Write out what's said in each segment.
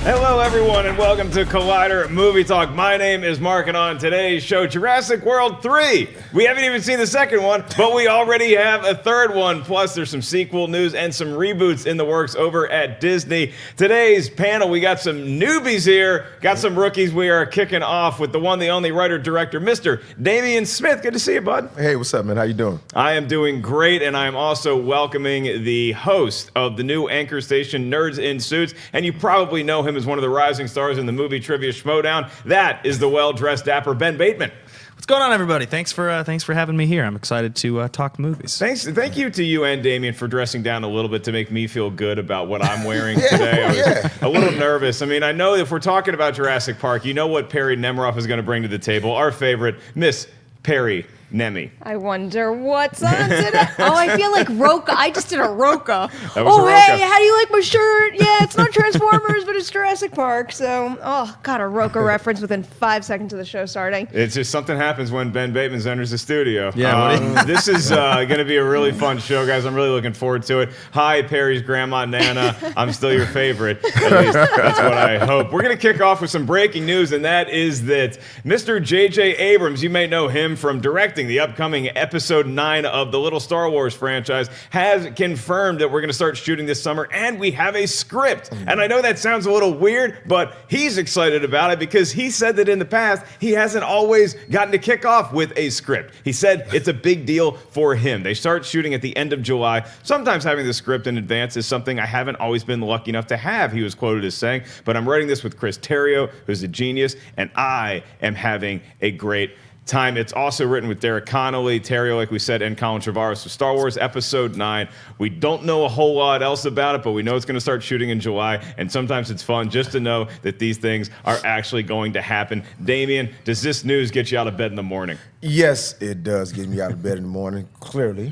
Hello, everyone, and welcome to Collider Movie Talk. My name is Mark, and on today's show, Jurassic World 3. We haven't even seen the second one, but we already have a third one. Plus, there's some sequel news and some reboots in the works over at Disney. Today's panel, we got some newbies here, got some rookies. We are kicking off with the one, the only writer-director, Mr. Damien Smith. Good to see you, bud. Hey, what's up, man? How you doing? I am doing great, and I am also welcoming the host of the new anchor station, Nerds in Suits, and you probably know him as one of the rising stars in the movie Trivia Schmodown. That is the well-dressed, dapper Ben Batemen. What's going on, everybody? Thanks for having me here. I'm excited to talk movies. Thank you to you and Damien for dressing down a little bit to make me feel good about what I'm wearing today. I was a little nervous. I mean, I know if we're talking about Jurassic Park, you know what Perri Nemiroff is going to bring to the table. Our favorite, Miss Perri Nemi. I wonder what's on today. Oh, I feel like Roka. I just did a Roka. That was a Roka. Hey, how do you like my shirt? Yeah, it's not Transformers, but it's Jurassic Park. So, got a Roka reference within 5 seconds of the show starting. It's just something happens when Ben Bateman enters the studio. Yeah. This is going to be a really fun show, guys. I'm really looking forward to it. Hi, Perry's grandma, Nana. I'm still your favorite. At least that's what I hope. We're going to kick off with some breaking news, and that is that Mr. J.J. Abrams, you may know him from directing the upcoming episode 9 of the Little Star Wars franchise, has confirmed that we're going to start shooting this summer, and we have a script. And I know that sounds a little weird, but he's excited about it because he said that in the past, he hasn't always gotten to kick off with a script. He said it's a big deal for him. They start shooting at the end of July. Sometimes having the script in advance is something I haven't always been lucky enough to have, he was quoted as saying, but I'm writing this with Chris Terrio, who's a genius, and I am having a great time. It's also written with Derek Connolly, Terrio, like we said, and Colin Trevorrow. So Star Wars Episode 9. We don't know a whole lot else about it, but we know it's going to start shooting in July, and sometimes it's fun just to know that these things are actually going to happen. Damien, does this news get you out of bed in the morning? Yes, it does get me out of bed in the morning, clearly.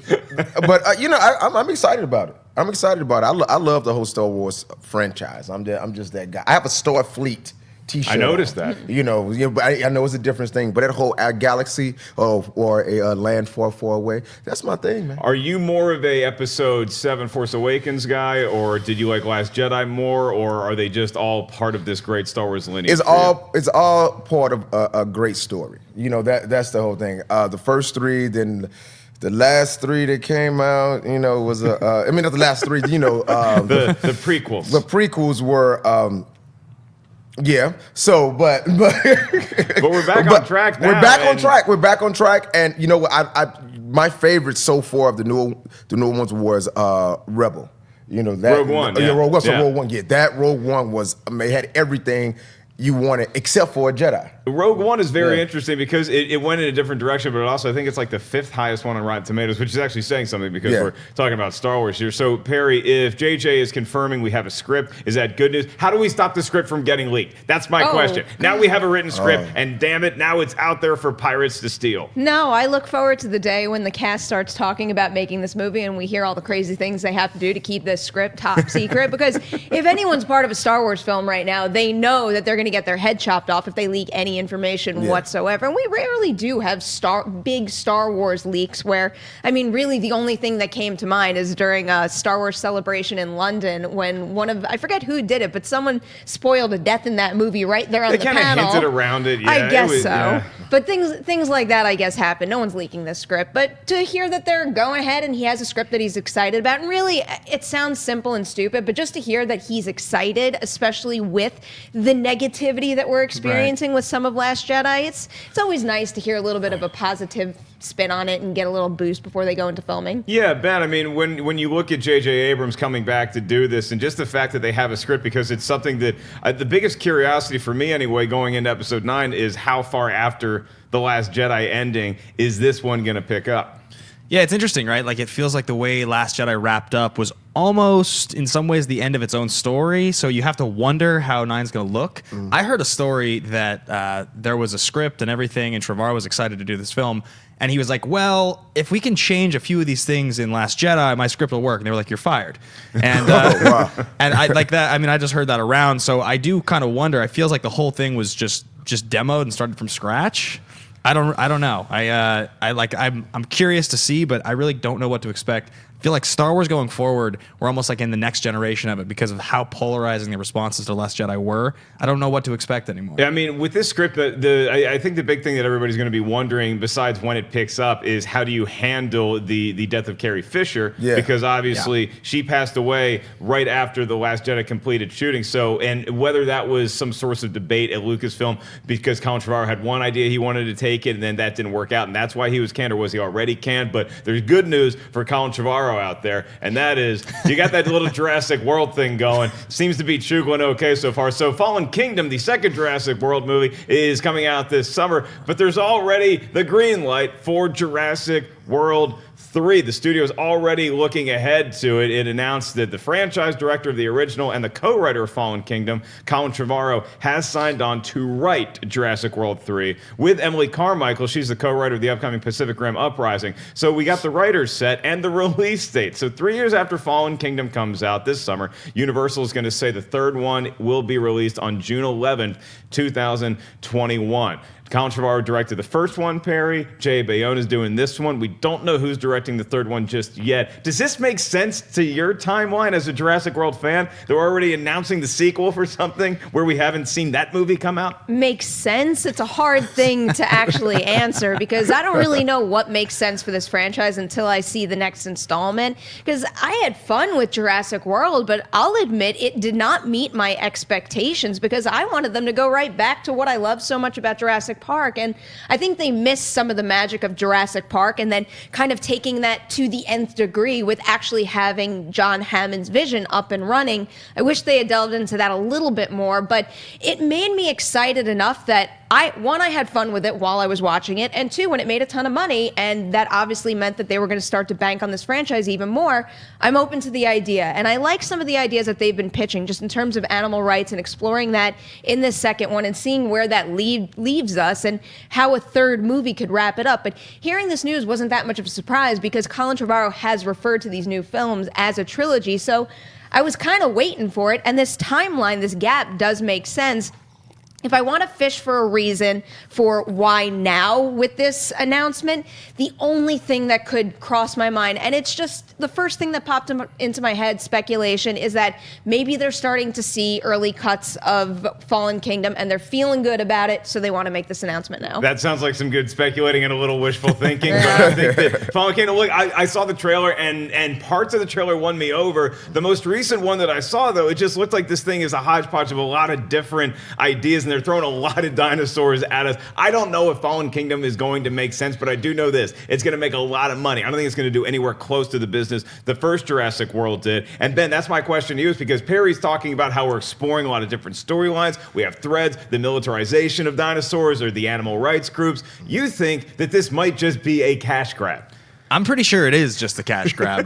But, I'm excited about it. I'm excited about it. I love the whole Star Wars franchise. I'm just that guy. I have a Starfleet T-shirt. I noticed that. But I know it's a different thing, but that whole galaxy or a land far, far away, that's my thing, man. Are you more of a Episode 7 Force Awakens guy, or did you like Last Jedi more, or are they just all part of this great Star Wars lineage? It's all part of a great story. That's the whole thing. The first three, then the last three that came out, was not the last three, the prequels. The prequels were. Yeah. So, but we're back on track now. We're back on track. We're back on track. And you know what? My favorite so far of the new ones was Rebel. Rogue One. Rogue One. So Rogue One. Yeah, that Rogue One had everything you wanted except for a Jedi. Rogue One is very interesting because it went in a different direction, but also I think it's like the 5th highest one on Rotten Tomatoes, which is actually saying something because we're talking about Star Wars here. So, Perri, if JJ is confirming we have a script, is that good news? How do we stop the script from getting leaked? That's my question. Now we have a written script, and damn it, now it's out there for pirates to steal. No, I look forward to the day when the cast starts talking about making this movie and we hear all the crazy things they have to do to keep this script top secret, because if anyone's part of a Star Wars film right now, they know that they're going to get their head chopped off if they leak any information whatsoever. And we rarely do have big Star Wars leaks where, really the only thing that came to mind is during a Star Wars celebration in London when I forget who did it, but someone spoiled a death in that movie right there on the panel. They kind of hinted around it, yeah. I guess so. Yeah. But things like that, I guess, happen. No one's leaking this script. But to hear that they're going ahead and he has a script that he's excited about, and really, it sounds simple and stupid, but just to hear that he's excited, especially with the negativity that we're experiencing with some of Last Jedi, it's always nice to hear a little bit of a positive spin on it and get a little boost before they go into filming. Yeah, Ben, when you look at J.J. Abrams coming back to do this, and just the fact that they have a script, because it's something that, the biggest curiosity for me anyway, going into Episode 9, is how far after The Last Jedi ending is this one going to pick up? Yeah, it's interesting, right? Like, it feels like the way Last Jedi wrapped up was almost, in some ways, the end of its own story. So you have to wonder how 9's going to look. I heard a story that there was a script and everything, and Trevorrow was excited to do this film. And he was like, well, if we can change a few of these things in Last Jedi, my script will work. And they were like, you're fired. And and I like that. I just heard that around. So I do kind of wonder. It feels like the whole thing was just demoed and started from scratch. I don't know. I'm curious to see, but I really don't know what to expect feel like Star Wars going forward, we're almost like in the next generation of it because of how polarizing the responses to Last Jedi were. I don't know what to expect anymore. Yeah, I mean, with this script, I think the big thing that everybody's going to be wondering, besides when it picks up, is how do you handle the death of Carrie Fisher? Yeah. Because obviously she passed away right after The Last Jedi completed shooting. So, and whether that was some source of debate at Lucasfilm because Colin Trevorrow had one idea he wanted to take it, and then that didn't work out, and that's why he was canned, or was he already canned? But there's good news for Colin Trevorrow out there, and that is you got that little Jurassic World thing going. Seems to be chugging okay so far. So Fallen Kingdom, the second Jurassic World movie, is coming out this summer, but there's already the green light for Jurassic World 3. The studio is already looking ahead to it. It announced that the franchise director of the original and the co-writer of Fallen Kingdom, Colin Trevorrow, has signed on to write Jurassic World 3 with Emily Carmichael. She's the co-writer of the upcoming Pacific Rim Uprising. So we got the writer's set and the release date. So 3 years after Fallen Kingdom comes out this summer, Universal is going to say the third one will be released on June 11th, 2021. Colin Trevorrow directed the first one, Perri. Jay Bayona's doing this one. We don't know who's directing the third one just yet. Does this make sense to your timeline as a Jurassic World fan? They're already announcing the sequel for something where we haven't seen that movie come out? Makes sense. It's a hard thing to actually answer because I don't really know what makes sense for this franchise until I see the next installment. Because I had fun with Jurassic World, but I'll admit it did not meet my expectations because I wanted them to go right back to what I love so much about Jurassic Park, and I think they missed some of the magic of Jurassic Park and then kind of taking that to the nth degree with actually having John Hammond's vision up and running. I wish they had delved into that a little bit more, but it made me excited enough that I had fun with it while I was watching it, and two, when it made a ton of money, and that obviously meant that they were going to start to bank on this franchise even more, I'm open to the idea. And I like some of the ideas that they've been pitching, just in terms of animal rights and exploring that in this second one and seeing where that leaves us and how a third movie could wrap it up. But hearing this news wasn't that much of a surprise because Colin Trevorrow has referred to these new films as a trilogy, so I was kind of waiting for it, and this timeline, this gap does make sense. If I want to fish for a reason for why now with this announcement, the only thing that could cross my mind, and it's just the first thing that popped into my head, speculation, is that maybe they're starting to see early cuts of Fallen Kingdom and they're feeling good about it, so they want to make this announcement now. That sounds like some good speculating and a little wishful thinking, but I think that Fallen Kingdom, look, I saw the trailer and parts of the trailer won me over. The most recent one that I saw, though, it just looked like this thing is a hodgepodge of a lot of different ideas, and they're throwing a lot of dinosaurs at us. I don't know if Fallen Kingdom is going to make sense, but I do know this. It's going to make a lot of money. I don't think it's going to do anywhere close to the business the first Jurassic World did. And Ben, that's my question to you, is because Perri's talking about how we're exploring a lot of different storylines. We have threads, the militarization of dinosaurs or the animal rights groups. You think that this might just be a cash grab? I'm pretty sure it is just a cash grab.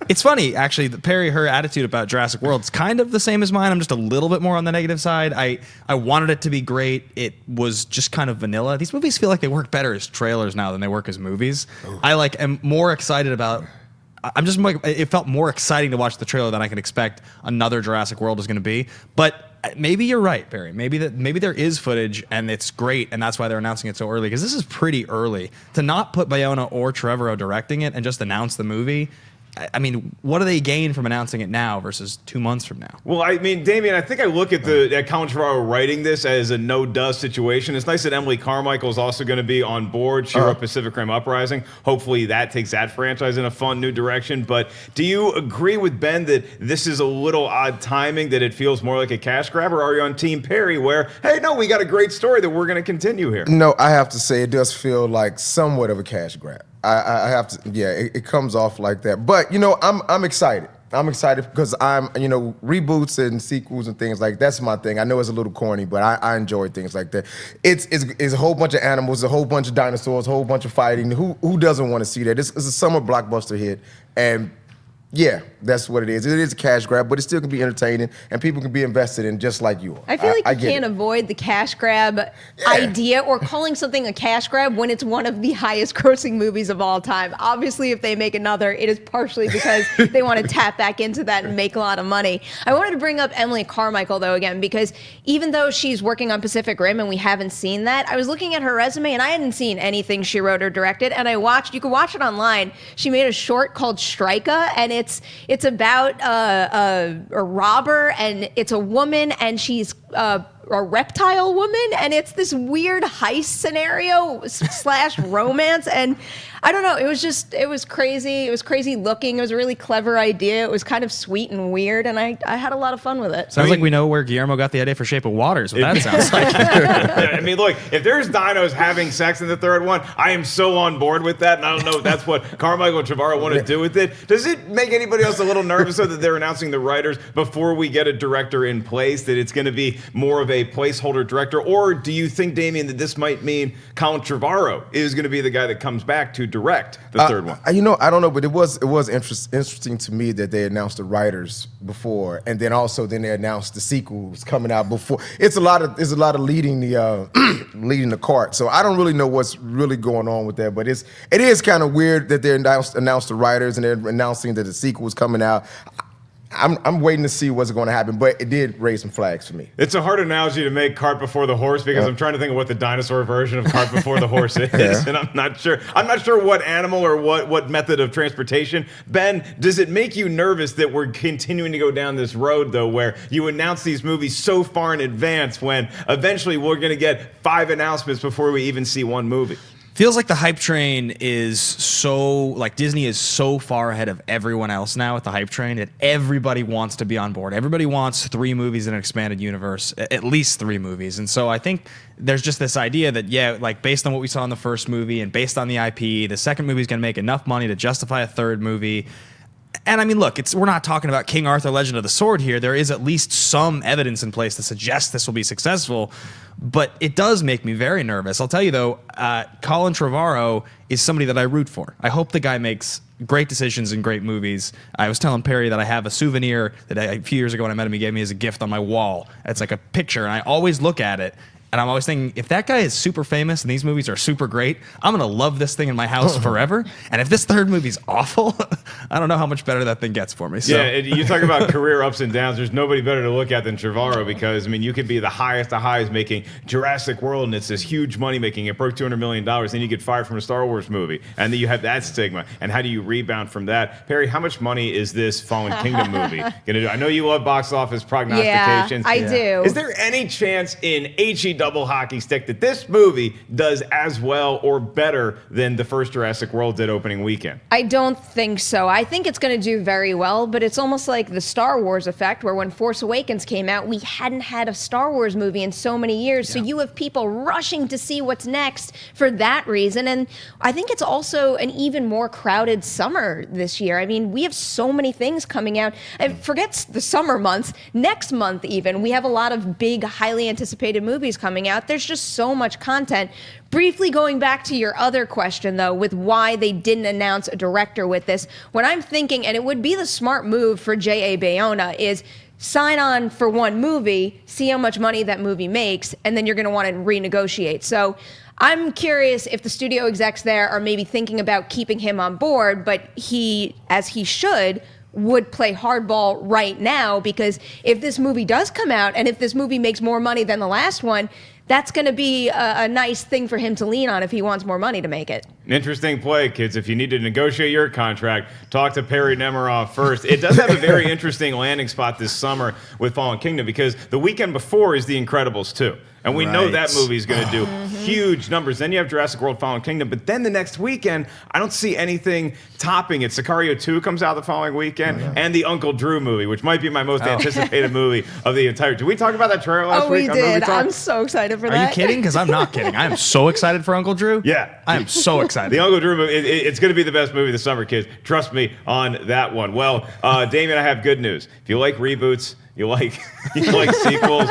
It's funny, actually, that Perri, her attitude about Jurassic World is kind of the same as mine. I'm just a little bit more on the negative side. I wanted it to be great. It was just kind of vanilla. These movies feel like they work better as trailers now than they work as movies. Ooh. I am more excited about... it felt more exciting to watch the trailer than I can expect another Jurassic World is going to be. But maybe you're right, Perri. Maybe there is footage and it's great, and that's why they're announcing it so early, because this is pretty early. To not put Bayona or Trevorrow directing it and just announce the movie... I mean, what do they gain from announcing it now versus 2 months from now? Well, I mean, Damien, I think I look at Colin Trevorrow writing this as a no-duh situation. It's nice that Emily Carmichael is also going to be on board. She wrote Pacific Rim Uprising. Hopefully that takes that franchise in a fun new direction. But do you agree with Ben that this is a little odd timing, that it feels more like a cash grab, or are you on Team Perri where, hey, no, we got a great story that we're going to continue here? No, I have to say it does feel like somewhat of a cash grab. I have to, yeah, it comes off like that. But, I'm excited. I'm excited because reboots and sequels and things like that's my thing. I know it's a little corny, but I enjoy things like that. It's a whole bunch of animals, a whole bunch of dinosaurs, a whole bunch of fighting. Who doesn't want to see that? It's a summer blockbuster hit, and Yeah, that's what it is. It is a cash grab, but it still can be entertaining, and people can be invested in just like you are. I feel like you get can't it. avoid the cash grab idea or calling something a cash grab when it's one of the highest grossing movies of all time. Obviously, if they make another, it is partially because they want to tap back into that and make a lot of money. I wanted to bring up Emily Carmichael, though, again, because even though she's working on Pacific Rim and we haven't seen that, I was looking at her resume and I hadn't seen anything she wrote or directed, and you can watch it online. She made a short called Strika, and it's about a robber, and it's a woman, and she's a reptile woman, and it's this weird heist scenario / romance, and I don't know, it was crazy. It was crazy looking. It was a really clever idea. It was kind of sweet and weird, and I had a lot of fun with it. Sounds like we know where Guillermo got the idea for Shape of Water, is what that sounds like. I mean, look, if there's dinos having sex in the third one, I am so on board with that, and I don't know if that's what Carmichael and Trevorrow want to do with it. Does it make anybody else a little nervous though, that they're announcing the writers before we get a director in place, that it's going to be more of a placeholder director? Or do you think, Damien, that this might mean Colin Trevorrow is going to be the guy that comes back to direct the third one? I don't know, but it was interesting to me that they announced the writers before, and then they announced the sequels coming out before. It's a lot of leading the leading the cart. So I don't really know what's really going on with that, but it is kind of weird that they announced the writers and they're announcing that the sequel is coming out. I'm waiting to see what's going to happen, but it did raise some flags for me. It's a hard analogy to make cart before the horse, because I'm trying to think of what the dinosaur version of cart before the horse is, and I'm not sure what animal or what method of transportation. Ben, does it make you nervous that we're continuing to go down this road, though, where you announce these movies so far in advance when eventually we're going to get 5 announcements before we even see one movie? Feels like the hype train is Disney is so far ahead of everyone else now with the hype train that everybody wants to be on board. Everybody wants 3 movies in an expanded universe, at least 3 movies. And so I think there's just this idea that, based on what we saw in the first movie and based on the IP, the second movie is going to make enough money to justify a third movie. And I mean, look, we're not talking about King Arthur Legend of the Sword here. There is at least some evidence in place to suggest this will be successful, but it does make me very nervous. I'll tell you, though, Colin Trevorrow is somebody that I root for. I hope the guy makes great decisions and great movies. I was telling Perri that I have a souvenir that a few years ago when I met him, he gave me as a gift on my wall. It's like a picture, and I always look at it. And I'm always thinking, if that guy is super famous and these movies are super great, I'm going to love this thing in my house forever. And if this third movie's awful, I don't know how much better that thing gets for me. So. Yeah, you talk about career ups and downs. There's nobody better to look at than Trevorrow, because, I mean, you could be the highest of highs making Jurassic World, and it's this huge money making. It broke $200 million. Then you get fired from a Star Wars movie. And then you have that stigma. And how do you rebound from that? Perri, how much money is this Fallen Kingdom movie going to do? I know you love box office prognostications. Yeah, I do. Is there any chance in HE double hockey stick that this movie does as well or better than the first Jurassic World did opening weekend? I don't think so. I think it's going to do very well, but it's almost like the Star Wars effect, where when Force Awakens came out, we hadn't had a Star Wars movie in so many years. So you have people rushing to see what's next for that reason. And I think it's also an even more crowded summer this year. I mean, we have so many things coming out. Forget the summer months. Next month, even, we have a lot of big, highly anticipated movies coming out. There's just so much content. Briefly going back to your other question, though, with why they didn't announce a director with this, what I'm thinking, and it would be the smart move for J.A. Bayona, is sign on for one movie, see how much money that movie makes, and then you're going to want to renegotiate. So I'm curious if the studio execs there are maybe thinking about keeping him on board, but he, as he should, would play hardball right now, because if this movie does come out and if this movie makes more money than the last one, that's going to be a nice thing for him to lean on if he wants more money to make it. An interesting play, kids. If you need to negotiate your contract, talk to Perri Nemiroff first. It does have a very interesting landing spot this summer with Fallen Kingdom, because the weekend before is The Incredibles 2. And we know that movie is going to do huge numbers. Then you have Jurassic World Fallen Kingdom. But then the next weekend, I don't see anything topping it. Sicario 2 comes out the following weekend, and the Uncle Drew movie, which might be my most anticipated movie of the entire. Did we talk about that trailer last week? Oh, we did. I'm so excited for that. Are you kidding? Because I'm not kidding. I am so excited for Uncle Drew. Yeah. I am so excited. The Uncle Drew movie, it's going to be the best movie this summer, kids. Trust me on that one. Well, Damien, I have good news. If you like reboots, you like you like sequels,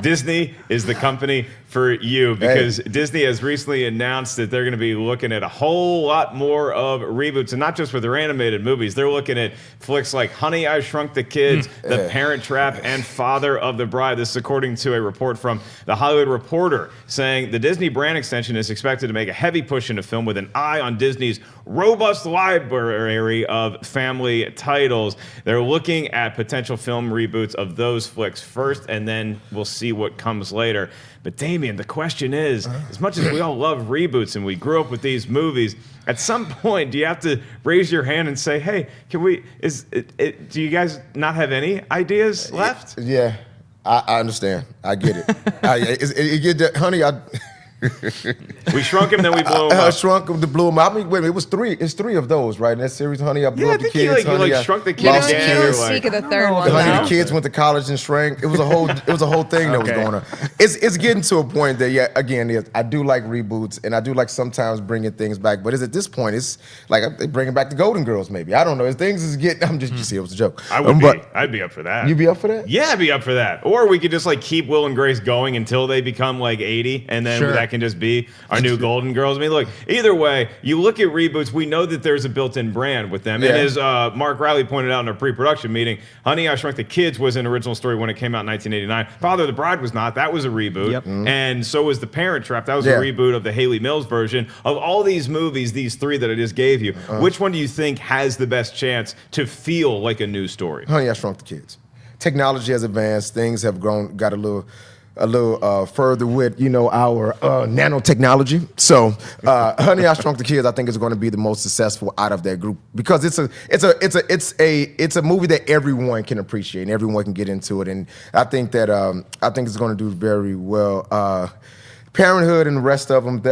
Disney is the company for you, because Disney has recently announced that they're going to be looking at a whole lot more of reboots, and not just for their animated movies. They're looking at flicks like Honey, I Shrunk the Kids, The Parent Trap, and Father of the Bride. This is according to a report from The Hollywood Reporter, saying the Disney brand extension is expected to make a heavy push into film with an eye on Disney's robust library of family titles. They're looking at potential film reboots of those flicks first, and then we'll see what comes later. But Damien, the question is, as much as we all love reboots and we grew up with these movies, at some point, do you have to raise your hand and say, hey, can we, do you guys not have any ideas left? Yeah, I understand. I get it. Honey, we shrunk him, then we blew him up. Shrunk him, blew him up. I mean, wait a minute, it was three. It's three of those, right? In that series, Honey, I blew up the kids. You Honey, like shrunk the You kids. don't even speak of the third one, Honey, though. the kids went to college and shrank. It was a whole thing that was going on. It's getting to a point that, again, I do like reboots, and I do like sometimes bringing things back. But at this point, it's like they bringing back the Golden Girls, maybe. I don't know. As things is getting, you see, it was a joke. I'd be up for that. You be up for that? Yeah, I'd be up for that. Or we could just like keep Will and Grace going until they become like 80, and then that can just be our new Golden Girls. I mean, look, either way, you look at reboots, we know that there's a built-in brand with them. And as Mark Riley pointed out in our pre-production meeting, Honey, I Shrunk the Kids was an original story when it came out in 1989. Father of the Bride was not. That was a reboot. Yep. And so was The Parent Trap. That was a reboot of the Haley Mills version. Of all these movies, these three that I just gave you, which one do you think has the best chance to feel like a new story? Honey, I Shrunk the Kids. Technology has advanced. Things have got a little further with our nanotechnology. So, Honey, I Shrunk the Kids, I think is going to be the most successful out of that group, because it's a movie that everyone can appreciate and everyone can get into it, and I think it's going to do very well. Parenthood and the rest of them,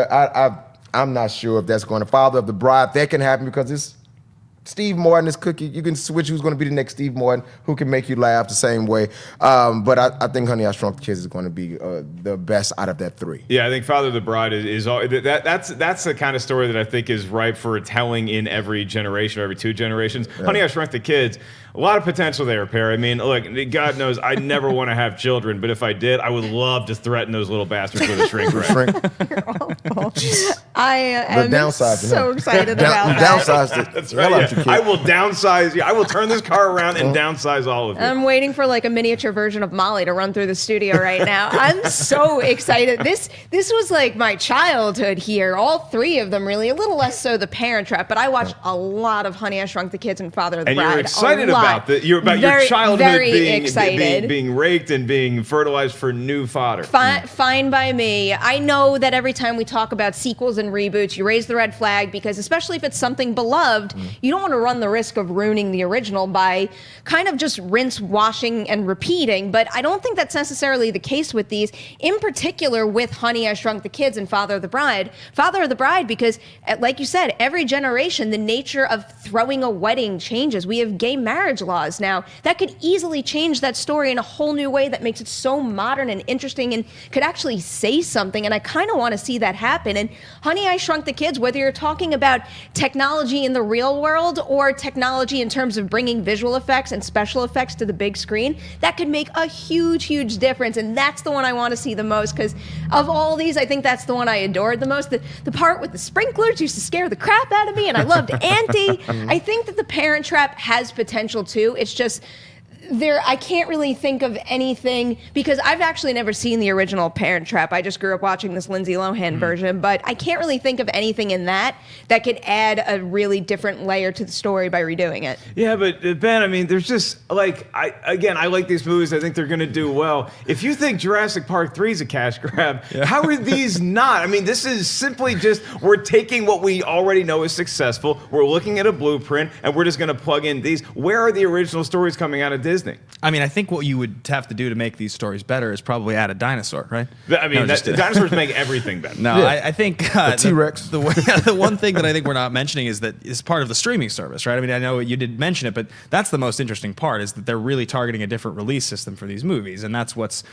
I'm not sure if that's going to. Father of the Bride, that can happen because it's Steve Martin is cookie. You can switch who's going to be the next Steve Martin, who can make you laugh the same way. But I think Honey, I Shrunk the Kids is going to be the best out of that three. Yeah, I think Father of the Bride is all, that's the kind of story that I think is ripe for telling in every generation or every two generations. Yeah. Honey, I Shrunk the Kids, a lot of potential there, Perri. I mean, look, God knows I never want to have children, but if I did, I would love to threaten those little bastards with a shrink ray. You're awful. I am so excited about that. Downsized it. That's right. Yeah. I will downsize you. I will turn this car around and downsize all of you. I'm waiting for like a miniature version of Molly to run through the studio right now. I'm so excited. This was like my childhood here. All three of them, really. A little less so The Parent Trap, but I watched a lot of Honey, I Shrunk the Kids and Father of the Bride. And you're excited about your childhood being raked and being fertilized for new fodder. Fine by me. I know that every time we talk about sequels and reboots, you raise the red flag, because especially if it's something beloved, you don't want to run the risk of ruining the original by kind of just rinse, washing, and repeating. But I don't think that's necessarily the case with these, in particular with Honey, I Shrunk the Kids and Father of the Bride. Father of the Bride, because like you said, every generation, the nature of throwing a wedding changes. We have gay marriage laws now that could easily change that story in a whole new way that makes it so modern and interesting and could actually say something. And I kind of want to see that happen. And Honey, I Shrunk the Kids, whether you're talking about technology in the real world or technology in terms of bringing visual effects and special effects to the big screen, that could make a huge, huge difference. And that's the one I want to see the most, because of all these, I think that's the one I adored the most. The part with the sprinklers used to scare the crap out of me, and I loved Auntie. I think that The Parent Trap has potential too. It's just I can't really think of anything, because I've actually never seen the original Parent Trap. I just grew up watching this Lindsay Lohan version, but I can't really think of anything in that could add a really different layer to the story by redoing it. Yeah, but Ben, I mean, there's just like, I like these movies. I think they're going to do well. If you think Jurassic Park 3 is a cash grab, how are these not? I mean, this is simply just, we're taking what we already know is successful. We're looking at a blueprint and we're just going to plug in these. Where are the original stories coming out of Disney? I mean, I think what you would have to do to make these stories better is probably add a dinosaur, right? I mean, dinosaurs make everything better. No, yeah. I think T-Rex. The one thing that I think we're not mentioning is that it's part of the streaming service, right? I mean, I know you did mention it, but that's the most interesting part, is that they're really targeting a different release system for these movies, and that's what's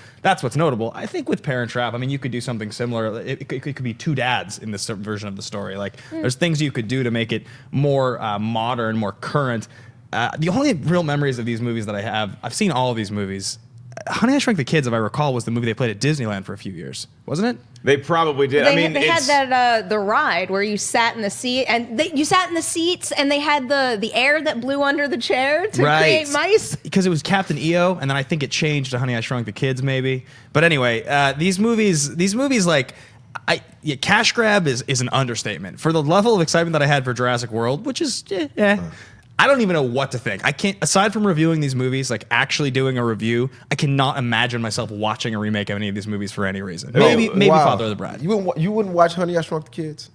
notable. I think with Parent Trap, I mean, you could do something similar. It could be two dads in this version of the story. Like, there's things you could do to make it more modern, more current. The only real memories of these movies that I have, I've seen all of these movies. Honey, I Shrunk the Kids, if I recall, was the movie they played at Disneyland for a few years, wasn't it? They probably did. They had that the ride where you sat in the seat and you sat in the seats and they had the air that blew under the chair to create mice. Because it was Captain EO, and then I think it changed to Honey, I Shrunk the Kids, maybe. But anyway, these movies like. Cash grab is an understatement. For the level of excitement that I had for Jurassic World, which is, I don't even know what to think. I can't, aside from reviewing these movies, like actually doing a review, I cannot imagine myself watching a remake of any of these movies for any reason. Maybe Father of the Bride. You wouldn't watch Honey, I Shrunk the Kids?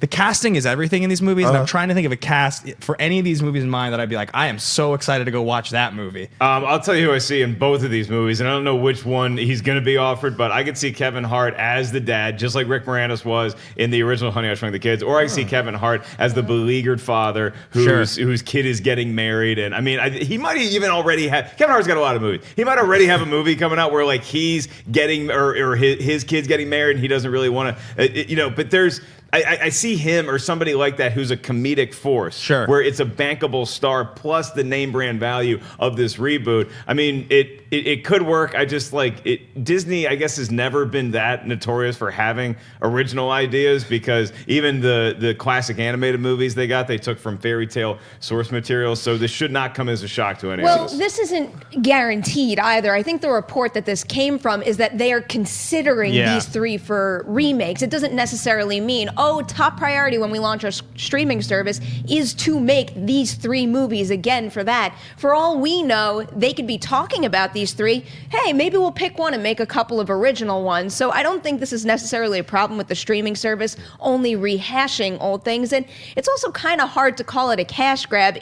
The casting is everything in these movies, and I'm trying to think of a cast for any of these movies in mind that I'd be like, I am so excited to go watch that movie. I'll tell you who I see in both of these movies, and I don't know which one he's going to be offered, but I could see Kevin Hart as the dad, just like Rick Moranis was in the original Honey, I Shrunk the Kids, or I see Kevin Hart as the beleaguered father whose kid is getting married, and I mean, he might even already have. Kevin Hart's got a lot of movies. He might already have a movie coming out where like he's getting or his kid's getting married, and he doesn't really want to, But there's. I see him or somebody like that who's a comedic force, where it's a bankable star plus the name brand value of this reboot. I mean, it could work. I just like it. Disney, I guess, has never been that notorious for having original ideas because even the classic animated movies they took from fairy tale source material. So this should not come as a shock to anyone. Well, this isn't guaranteed either. I think the report that this came from is that they are considering these three for remakes. It doesn't necessarily mean, top priority when we launch our streaming service is to make these three movies again for that. For all we know, they could be talking about these three. Hey, maybe we'll pick one and make a couple of original ones. So I don't think this is necessarily a problem with the streaming service only rehashing old things. And it's also kind of hard to call it a cash grab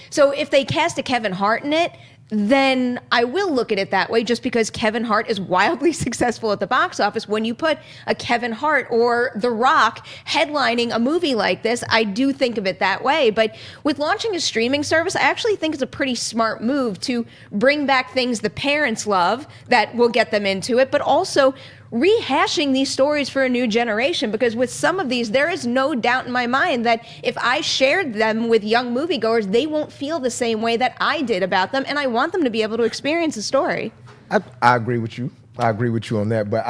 so if they cast a Kevin Hart in it, then I will look at it that way just because Kevin Hart is wildly successful at the box office. When you put a Kevin Hart or The Rock headlining a movie like this, I do think of it that way. But with launching a streaming service, I actually think it's a pretty smart move to bring back things the parents love that will get them into it, but also rehashing these stories for a new generation, because with some of these, there is no doubt in my mind that if I shared them with young moviegoers, they won't feel the same way that I did about them, and I want them to be able to experience the story. I agree with you. I agree with you on that, but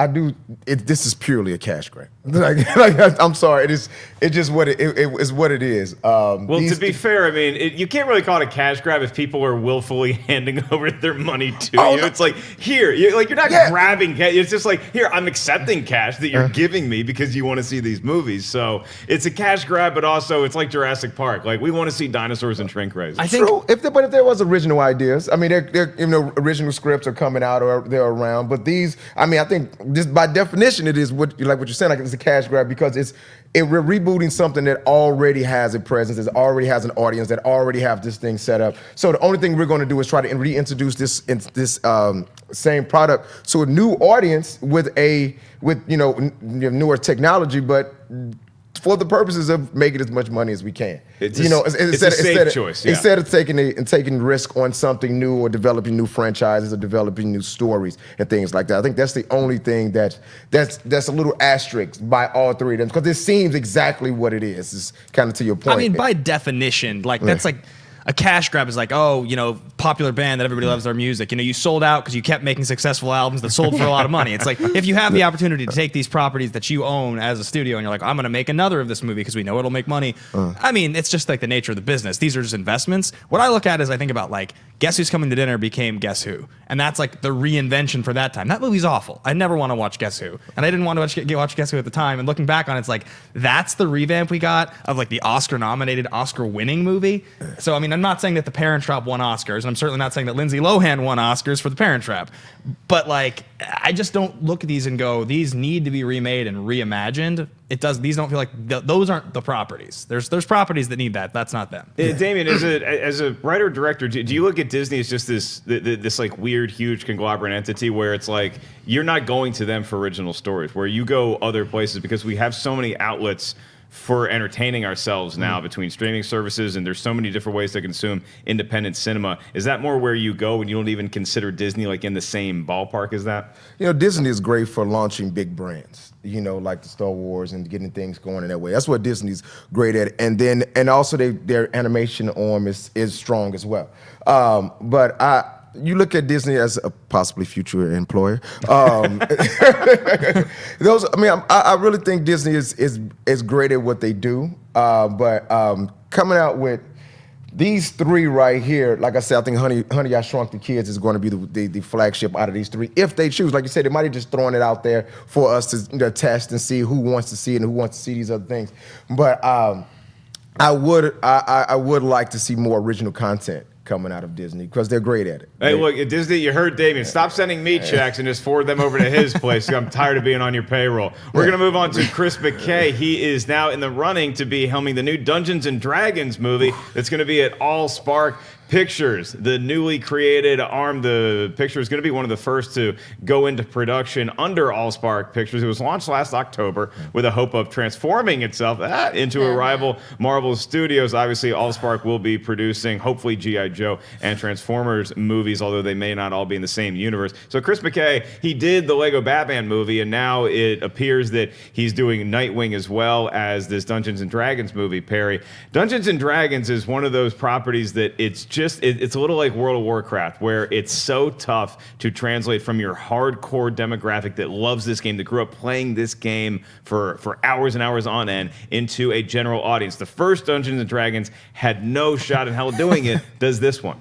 this is purely a cash grab. I'm sorry, it's just what it is. What it is. To be fair, I mean, you can't really call it a cash grab if people are willfully handing over their money to you. It's like you're not grabbing cash. It's just like here, I'm accepting cash that you're giving me because you want to see these movies. So it's a cash grab, but also it's like Jurassic Park. Like we want to see dinosaurs and shrink rays. I think true. If there was original ideas, I mean, original scripts are coming out or they're around, but these, I mean, I think just by definition, it is what you're saying. Like it's a cash grab because we're rebooting something that already has a presence, that already has an audience, that already have this thing set up. So the only thing we're going to do is try to reintroduce this same product to a new audience with newer technology, but for the purposes of making as much money as we can. It's a safe choice. Instead of taking risk on something new or developing new franchises or developing new stories and things like that. I think that's the only thing that's a little asterisk by all three of them, because it seems exactly what it is. It's kind of to your point. I mean, by definition, that's like a cash grab is like, popular band that everybody loves their music. You sold out because you kept making successful albums that sold for a lot of money. It's like if you have the opportunity to take these properties that you own as a studio and you're like, I'm going to make another of this movie because we know it'll make money. I mean, it's just like the nature of the business. These are just investments. What I look at is I think about like Guess Who's Coming to Dinner became Guess Who. And that's like the reinvention for that time. That movie's awful. I never want to watch Guess Who. And I didn't want to watch Guess Who at the time. And looking back on it, it's like, that's the revamp we got of like the Oscar-nominated, Oscar-winning movie. So, I mean, I'm not saying that The Parent Trap won Oscars, and I'm certainly not saying that Lindsay Lohan won Oscars for The Parent Trap. But like, I just don't look at these and go, these need to be remade and reimagined. These don't feel like those aren't the properties. There's properties that need that. That's not them. Damien, as a writer director, do you look at Disney as just this like weird, huge conglomerate entity where it's like you're not going to them for original stories, where you go other places because we have so many outlets for entertaining ourselves now between streaming services, and there's so many different ways to consume independent cinema. Is that more where you go when you don't even consider Disney like in the same ballpark as that? You know, Disney is great for launching big brands, you know, like the Star Wars and getting things going in that way. That's what Disney's great at. And also their animation arm is strong as well. You look at Disney as a possibly future employer. I really think Disney is great at what they do. But coming out with these three right here, like I said, I think Honey, I Shrunk the Kids is going to be the flagship out of these three. If they choose, like you said, they might have just thrown it out there for us to test and see who wants to see it and who wants to see these other things. But I would like to see more original content coming out of Disney because they're great at it. Hey, look, at Disney, you heard Damien. Stop sending me checks and just forward them over to his place. I'm tired of being on your payroll. We're going to move on to Chris McKay. He is now in the running to be helming the new Dungeons & Dragons movie that's going to be at AllSpark Pictures. The newly created arm, the picture is going to be one of the first to go into production under AllSpark Pictures. It was launched last October with a hope of transforming itself into a rival Marvel Studios. Obviously, AllSpark will be producing, hopefully, G.I. Joe and Transformers movies, although they may not all be in the same universe. So Chris McKay, he did the Lego Batman movie, and now it appears that he's doing Nightwing as well as this Dungeons & Dragons movie, Perri. Dungeons & Dragons is one of those properties that it's a little like World of Warcraft, where it's so tough to translate from your hardcore demographic that loves this game, that grew up playing this game for hours and hours on end, into a general audience. The first Dungeons & Dragons had no shot in hell doing it. Does this one?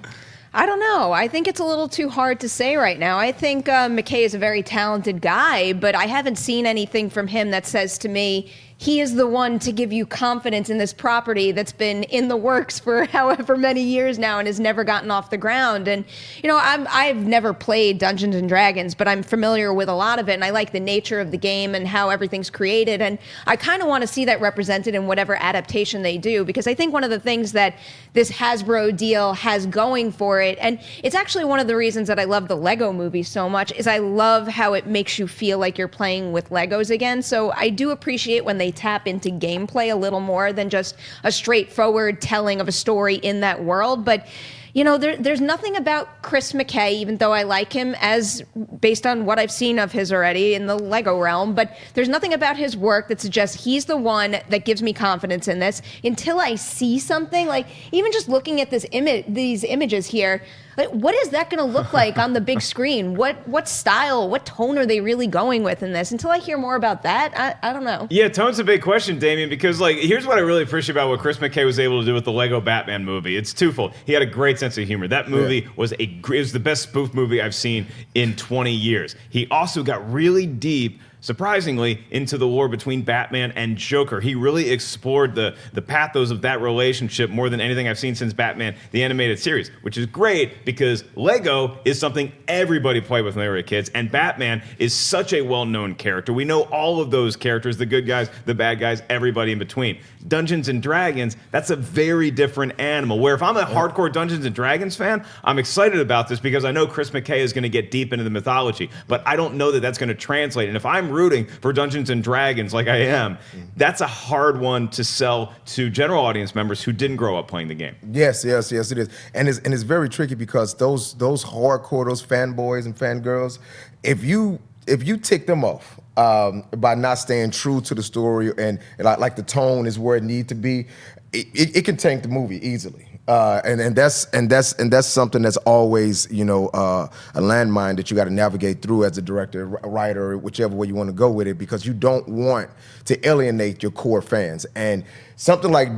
I don't know. I think it's a little too hard to say right now. I think McKay is a very talented guy, but I haven't seen anything from him that says to me, he is the one to give you confidence in this property that's been in the works for however many years now and has never gotten off the ground. And, you know, I've never played Dungeons & Dragons, but I'm familiar with a lot of it, and I like the nature of the game and how everything's created. And I kind of want to see that represented in whatever adaptation they do, because I think one of the things that this Hasbro deal has going for it, and it's actually one of the reasons that I love the Lego movie so much, is I love how it makes you feel like you're playing with Legos again. So I do appreciate when they tap into gameplay a little more than just a straightforward telling of a story in that world. But you know, there's nothing about Chris McKay, even though I like him as based on what I've seen of his already in the Lego realm, but there's nothing about his work that suggests he's the one that gives me confidence in this until I see something. Like, even just looking at these images here, like, what is that going to look like on the big screen? What style, what tone are they really going with in this? Until I hear more about that, I don't know. Yeah, tone's a big question, Damien, because like here's what I really appreciate about what Chris McKay was able to do with the Lego Batman movie. It's twofold. He had a great sense of humor. That movie was it was the best spoof movie I've seen in 20 years. He also got really deep, surprisingly, into the war between Batman and Joker. He really explored the pathos of that relationship more than anything I've seen since Batman, the animated series, which is great because Lego is something everybody played with when they were kids, and Batman is such a well-known character. We know all of those characters, the good guys, the bad guys, everybody in between. Dungeons & Dragons, that's a very different animal, where if I'm a hardcore Dungeons & Dragons fan, I'm excited about this because I know Chris McKay is going to get deep into the mythology, but I don't know that that's going to translate. And if I'm rooting for Dungeons & Dragons like I am, that's a hard one to sell to general audience members who didn't grow up playing the game. Yes, it is. And it's very tricky because those hardcore, those fanboys and fangirls, if you tick them off by not staying true to the story and like the tone is where it needs to be, it can tank the movie easily. And that's something that's always, you know, a landmine that you got to navigate through as a director, writer, whichever way you want to go with it, because you don't want to alienate your core fans. And something like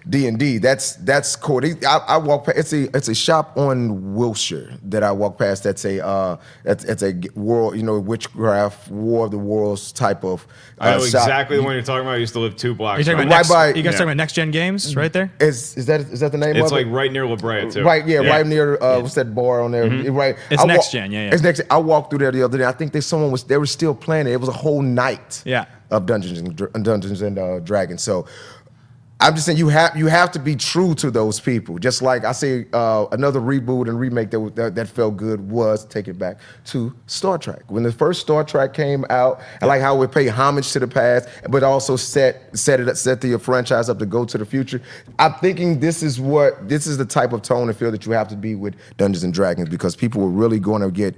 D&D, that's cool. I walk past, it's a shop on Wilshire that I walk past. That's a world, you know, witchcraft, War of the Worlds type of. I know shop. Exactly the one you're talking about. I used to live 2 blocks. Are you talking from. about you guys talking about Next Gen Games right there? Is that the name of it? It's like right near La Brea too. Right, right near what's that bar on there? Right, It's Next Gen, yeah. It's Next. I walked through there the other day. I think they were still playing it. It was a whole night. Yeah. Of Dungeons and Dragons. So I'm just saying you have to be true to those people. Just like I say, another reboot and remake that felt good was Take It Back to Star Trek. When the first Star Trek came out, I like how it paid homage to the past, but also set the franchise up to go to the future. I'm thinking this is the type of tone and feel that you have to be with Dungeons and Dragons, because people are really going to get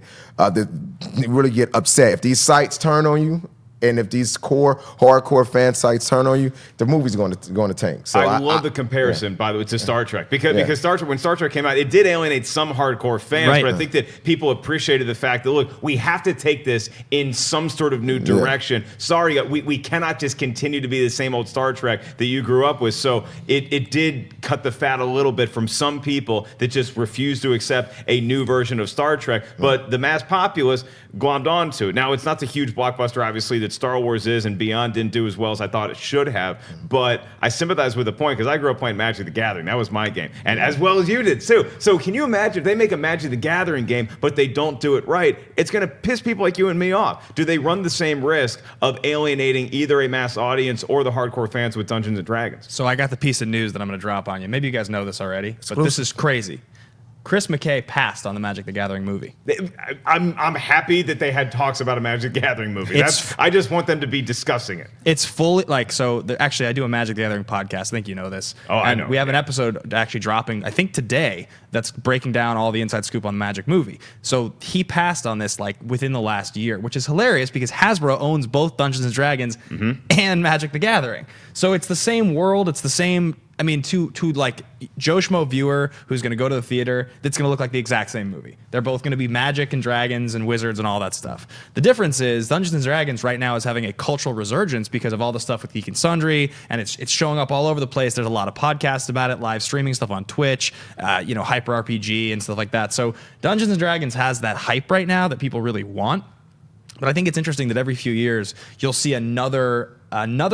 upset if these sites turn on you. And if these hardcore fan sites turn on you, the movie's going to tank. So I love the comparison, by the way, to Star Trek because when Star Trek came out, it did alienate some hardcore fans, right. but I think that people appreciated the fact that look, we have to take this in some sort of new direction. Yeah. Sorry, we cannot just continue to be the same old Star Trek that you grew up with. So it did cut the fat a little bit from some people that just refused to accept a new version of Star Trek. But the mass populace glommed onto it. Now it's not the huge blockbuster, obviously, that Star Wars is, and Beyond didn't do as well as I thought it should have, but I sympathize with the point because I grew up playing Magic the Gathering. That was my game, and as well as you did too. So can you imagine if they make a Magic the Gathering game but they don't do it right? It's going to piss people like you and me off. Do they run the same risk of alienating either a mass audience or the hardcore fans with Dungeons and Dragons? So I got the piece of news that I'm going to drop on you. Maybe you guys know this already, but this is crazy. Chris McKay passed on the Magic the Gathering movie. I'm happy that they had talks about a Magic the Gathering movie. I just want them to be discussing it. It's fully actually I do a Magic the Gathering podcast. I think you know this. Oh, I know. We have an episode actually dropping, I think today, that's breaking down all the inside scoop on the Magic movie. So he passed on this like within the last year, which is hilarious because Hasbro owns both Dungeons and Dragons and Magic the Gathering. So it's the same world. It's the same. I mean, to like Joe Schmo viewer who's going to go to the theater, that's going to look like the exact same movie. They're both going to be magic and dragons and wizards and all that stuff. The difference is Dungeons and Dragons right now is having a cultural resurgence because of all the stuff with Geek and Sundry, and it's showing up all over the place. There's a lot of podcasts about it, live streaming stuff on Twitch, Hyper RPG and stuff like that. So Dungeons and Dragons has that hype right now that people really want. But I think it's interesting that every few years you'll see another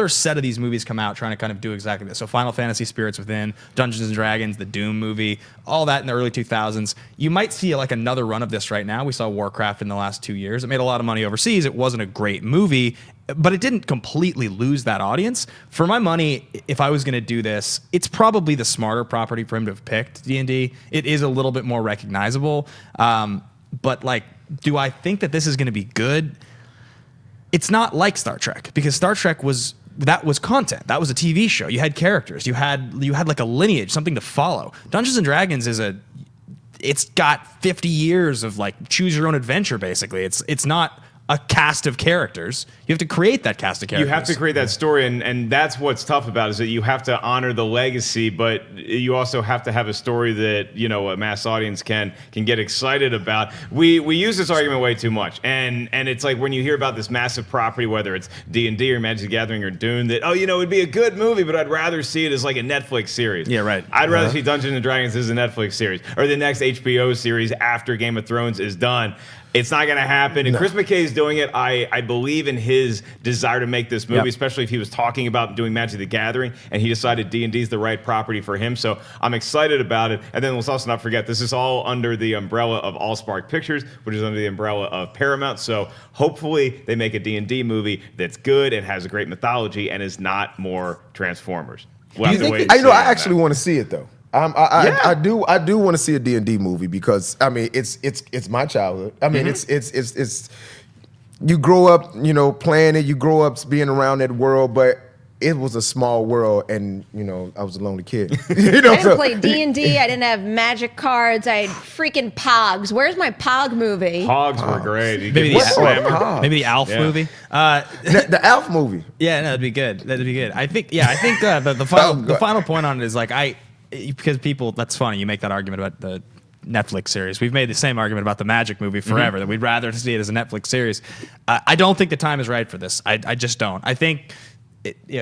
set of these movies come out trying to kind of do exactly this. So Final Fantasy Spirits Within, Dungeons and Dragons, the Doom movie, all that in the early 2000s. You might see like another run of this right now. We saw Warcraft in the last 2 years. It made a lot of money overseas. It wasn't a great movie, but it didn't completely lose that audience. For my money, if I was going to do this, it's probably the smarter property for him to have picked, D&D. It is a little bit more recognizable. But like, do I think that this is going to be good? It's not like Star Trek, because Star Trek was content. That was a TV show. You had characters. You had like a lineage, something to follow. Dungeons and Dragons it's got 50 years of like choose your own adventure. Basically, it's not a cast of characters. You have to create that cast of characters. You have to create that story, and that's what's tough about it, is that you have to honor the legacy, but you also have to have a story that a mass audience can get excited about. We use this argument way too much, and it's like when you hear about this massive property, whether it's D&D or Magic the Gathering or Dune, that it'd be a good movie, but I'd rather see it as like a Netflix series. Yeah, right. I'd rather see Dungeons and Dragons as a Netflix series or the next HBO series after Game of Thrones is done. It's not going to happen. And Chris McKay is doing it. I believe in his desire to make this movie, especially if he was talking about doing Magic the Gathering and he decided D&D is the right property for him. So I'm excited about it. And then let's also not forget, this is all under the umbrella of AllSpark Pictures, which is under the umbrella of Paramount. So hopefully they make a D&D movie that's good and has a great mythology and is not more Transformers. We'll have to wait and see I actually want to see it though. I do want to see a D&D movie because I mean it's my childhood. I mean it's you grow up playing it, you grow up being around that world, but it was a small world, and I was a lonely kid. I didn't play D&D. I didn't have magic cards. I had freaking Pogs. Where's my Pog movie? Pogs were great. Maybe the Alf movie. The Alf movie. Yeah, no, that'd be good. I think the final point on it is like because people, that's funny, you make that argument about the Netflix series. We've made the same argument about the Magic movie forever, that we'd rather see it as a Netflix series. I don't think the time is right for this. I just don't. I think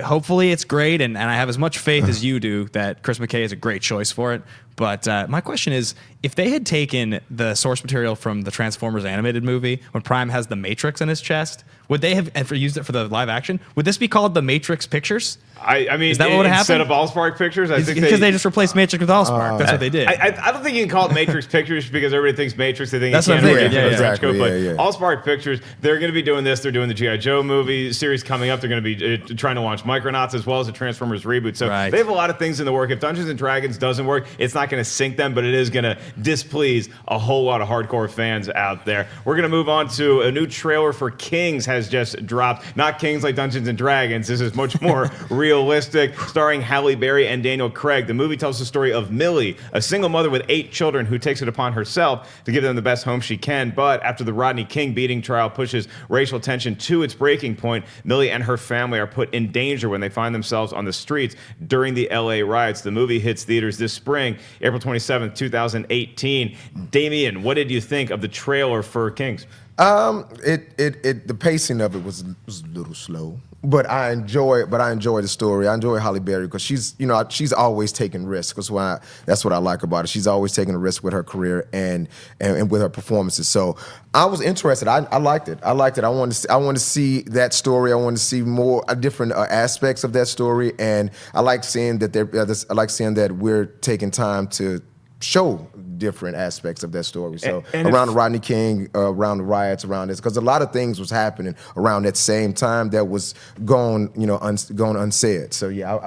hopefully it's great, and I have as much faith as you do that Chris McKay is a great choice for it. But my question is, if they had taken the source material from the Transformers animated movie, when Prime has the Matrix in his chest, would they have ever used it for the live action? Would this be called the Matrix Pictures? I mean, is that what would happen? Instead of AllSpark Pictures, I think because they just replaced Matrix with AllSpark. That's what they did. I don't think you can call it Matrix Pictures because everybody thinks Matrix. They think that's what I'm thinking. Yeah, exactly. AllSpark Pictures, they're going to be doing this. They're doing the G.I. Joe movie series coming up. They're going to be trying to launch Micronauts as well as the Transformers reboot. So they have a lot of things in the work. If Dungeons and Dragons doesn't work, it's not going to sink them, but it is going to displease a whole lot of hardcore fans out there. We're going to move on to a new trailer for Kings has just dropped. Not Kings like Dungeons and Dragons. This is much more realistic. Starring Halle Berry and Daniel Craig. The movie tells the story of Millie, a single mother with 8 children who takes it upon herself to give them the best home she can. But after the Rodney King beating trial pushes racial tension to its breaking point, Millie and her family are put in danger when they find themselves on the streets during the LA riots. The movie hits theaters this spring, April 27th, 2018. Damien, what did you think of the trailer for Kings? The pacing of it was a little slow, but I enjoy the story. I enjoy Halle Berry because she's always taking risks. That's what I like about her. She's always taking a risk with her career and with her performances. So I was interested. I liked it. I wanted to see that story. I wanted to see more different aspects of that story, and I like seeing that we're taking time to show different aspects of that story. So around the Rodney King, around the riots, around this, because a lot of things was happening around that same time that was going unsaid. So yeah,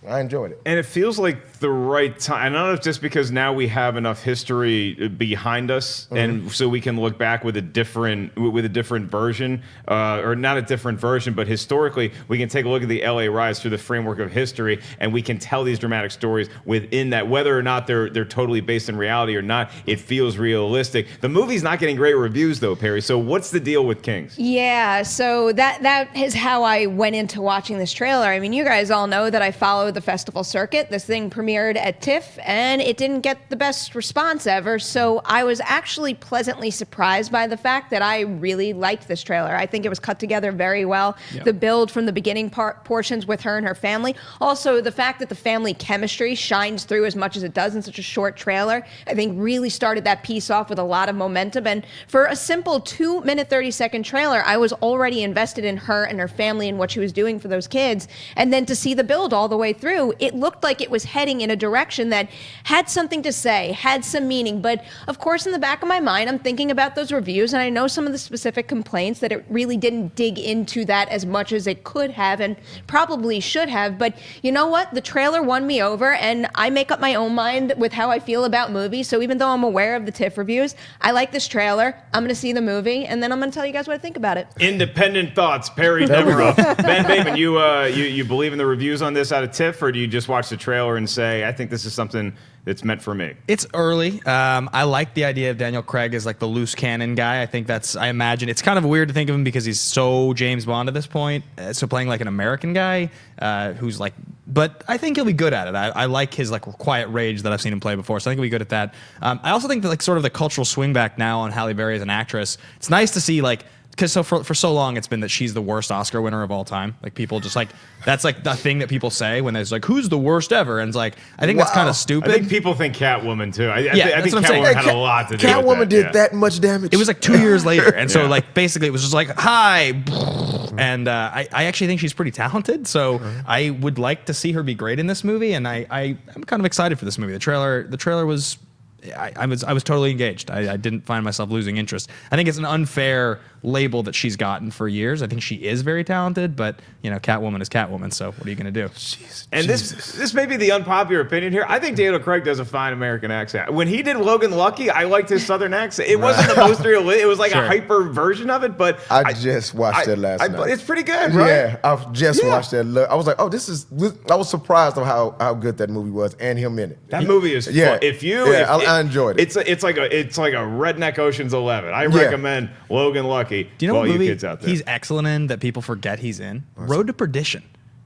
I enjoyed it. And it feels like the right time. And I don't know if just because now we have enough history behind us, and so we can look back with a different version, or not a different version, but historically we can take a look at the LA riots through the framework of history, and we can tell these dramatic stories within that, whether or not they're totally based in reality or not. It feels realistic. The movie's not getting great reviews though, Perri. So what's the deal with Kings? Yeah, so that is how I went into watching this trailer. I mean, you guys all know that I follow the festival circuit. This thing premiered at TIFF and it didn't get the best response ever. So I was actually pleasantly surprised by the fact that I really liked this trailer. I think it was cut together very well. Yep. The build from the beginning portions with her and her family. Also, the fact that the family chemistry shines through as much as it does in such a short trailer, I think really started that piece off with a lot of momentum. And for a simple 2-minute, 30-second trailer, I was already invested in her and her family and what she was doing for those kids. And then to see the build all the way through, it looked like it was heading in a direction that had something to say, had some meaning. But of course, in the back of my mind, I'm thinking about those reviews, and I know some of the specific complaints that it really didn't dig into that as much as it could have and probably should have. But you know what? The trailer won me over, and I make up my own mind with how I feel about movies. So even though I'm aware of the TIFF reviews, I like this trailer. I'm going to see the movie, and then I'm going to tell you guys what I think about it. Independent thoughts, Perri Nemiroff. Ben Batemen, you believe in the reviews on this out of TIFF, or do you just watch the trailer and say, I think this is something that's meant for me? It's early. I like the idea of Daniel Craig as like the loose cannon guy. I imagine it's kind of weird to think of him because he's so James Bond at this point. So playing like an American guy who's like, but I think he'll be good at it. I like his like quiet rage that I've seen him play before, so I think he'll be good at that. I also think that like sort of the cultural swing back now on Halle Berry as an actress. It's nice to see like, because for so long it's been that she's the worst Oscar winner of all time. Like people just like, that's like the thing that people say when there's like, who's the worst ever? And it's like, I think that's kind of stupid. I think people think Catwoman too. I think Catwoman had a lot to do with that. Catwoman did that much damage. It was like 2 years later. And so like basically it was just like, hi. And I actually think she's pretty talented. So I would like to see her be great in this movie. And I'm kind of excited for this movie. The trailer was, I was totally engaged. I didn't find myself losing interest. I think it's an unfair label that she's gotten for years. I think she is very talented, but Catwoman is Catwoman. So what are you going to do? And this may be the unpopular opinion here. I think Daniel Craig does a fine American accent. When he did Logan Lucky, I liked his Southern accent. It wasn't the most real. It was like a hyper version of it. But I just watched it last night. It's pretty good, right? Yeah, I just watched that. I was like, oh, I was surprised of how good that movie was and him in it. That movie is fun. I enjoyed it. It's like a redneck Ocean's 11. I recommend Logan Lucky. Do you know what movie kids out there. he's excellent in that people forget he's in? Road to Perdition.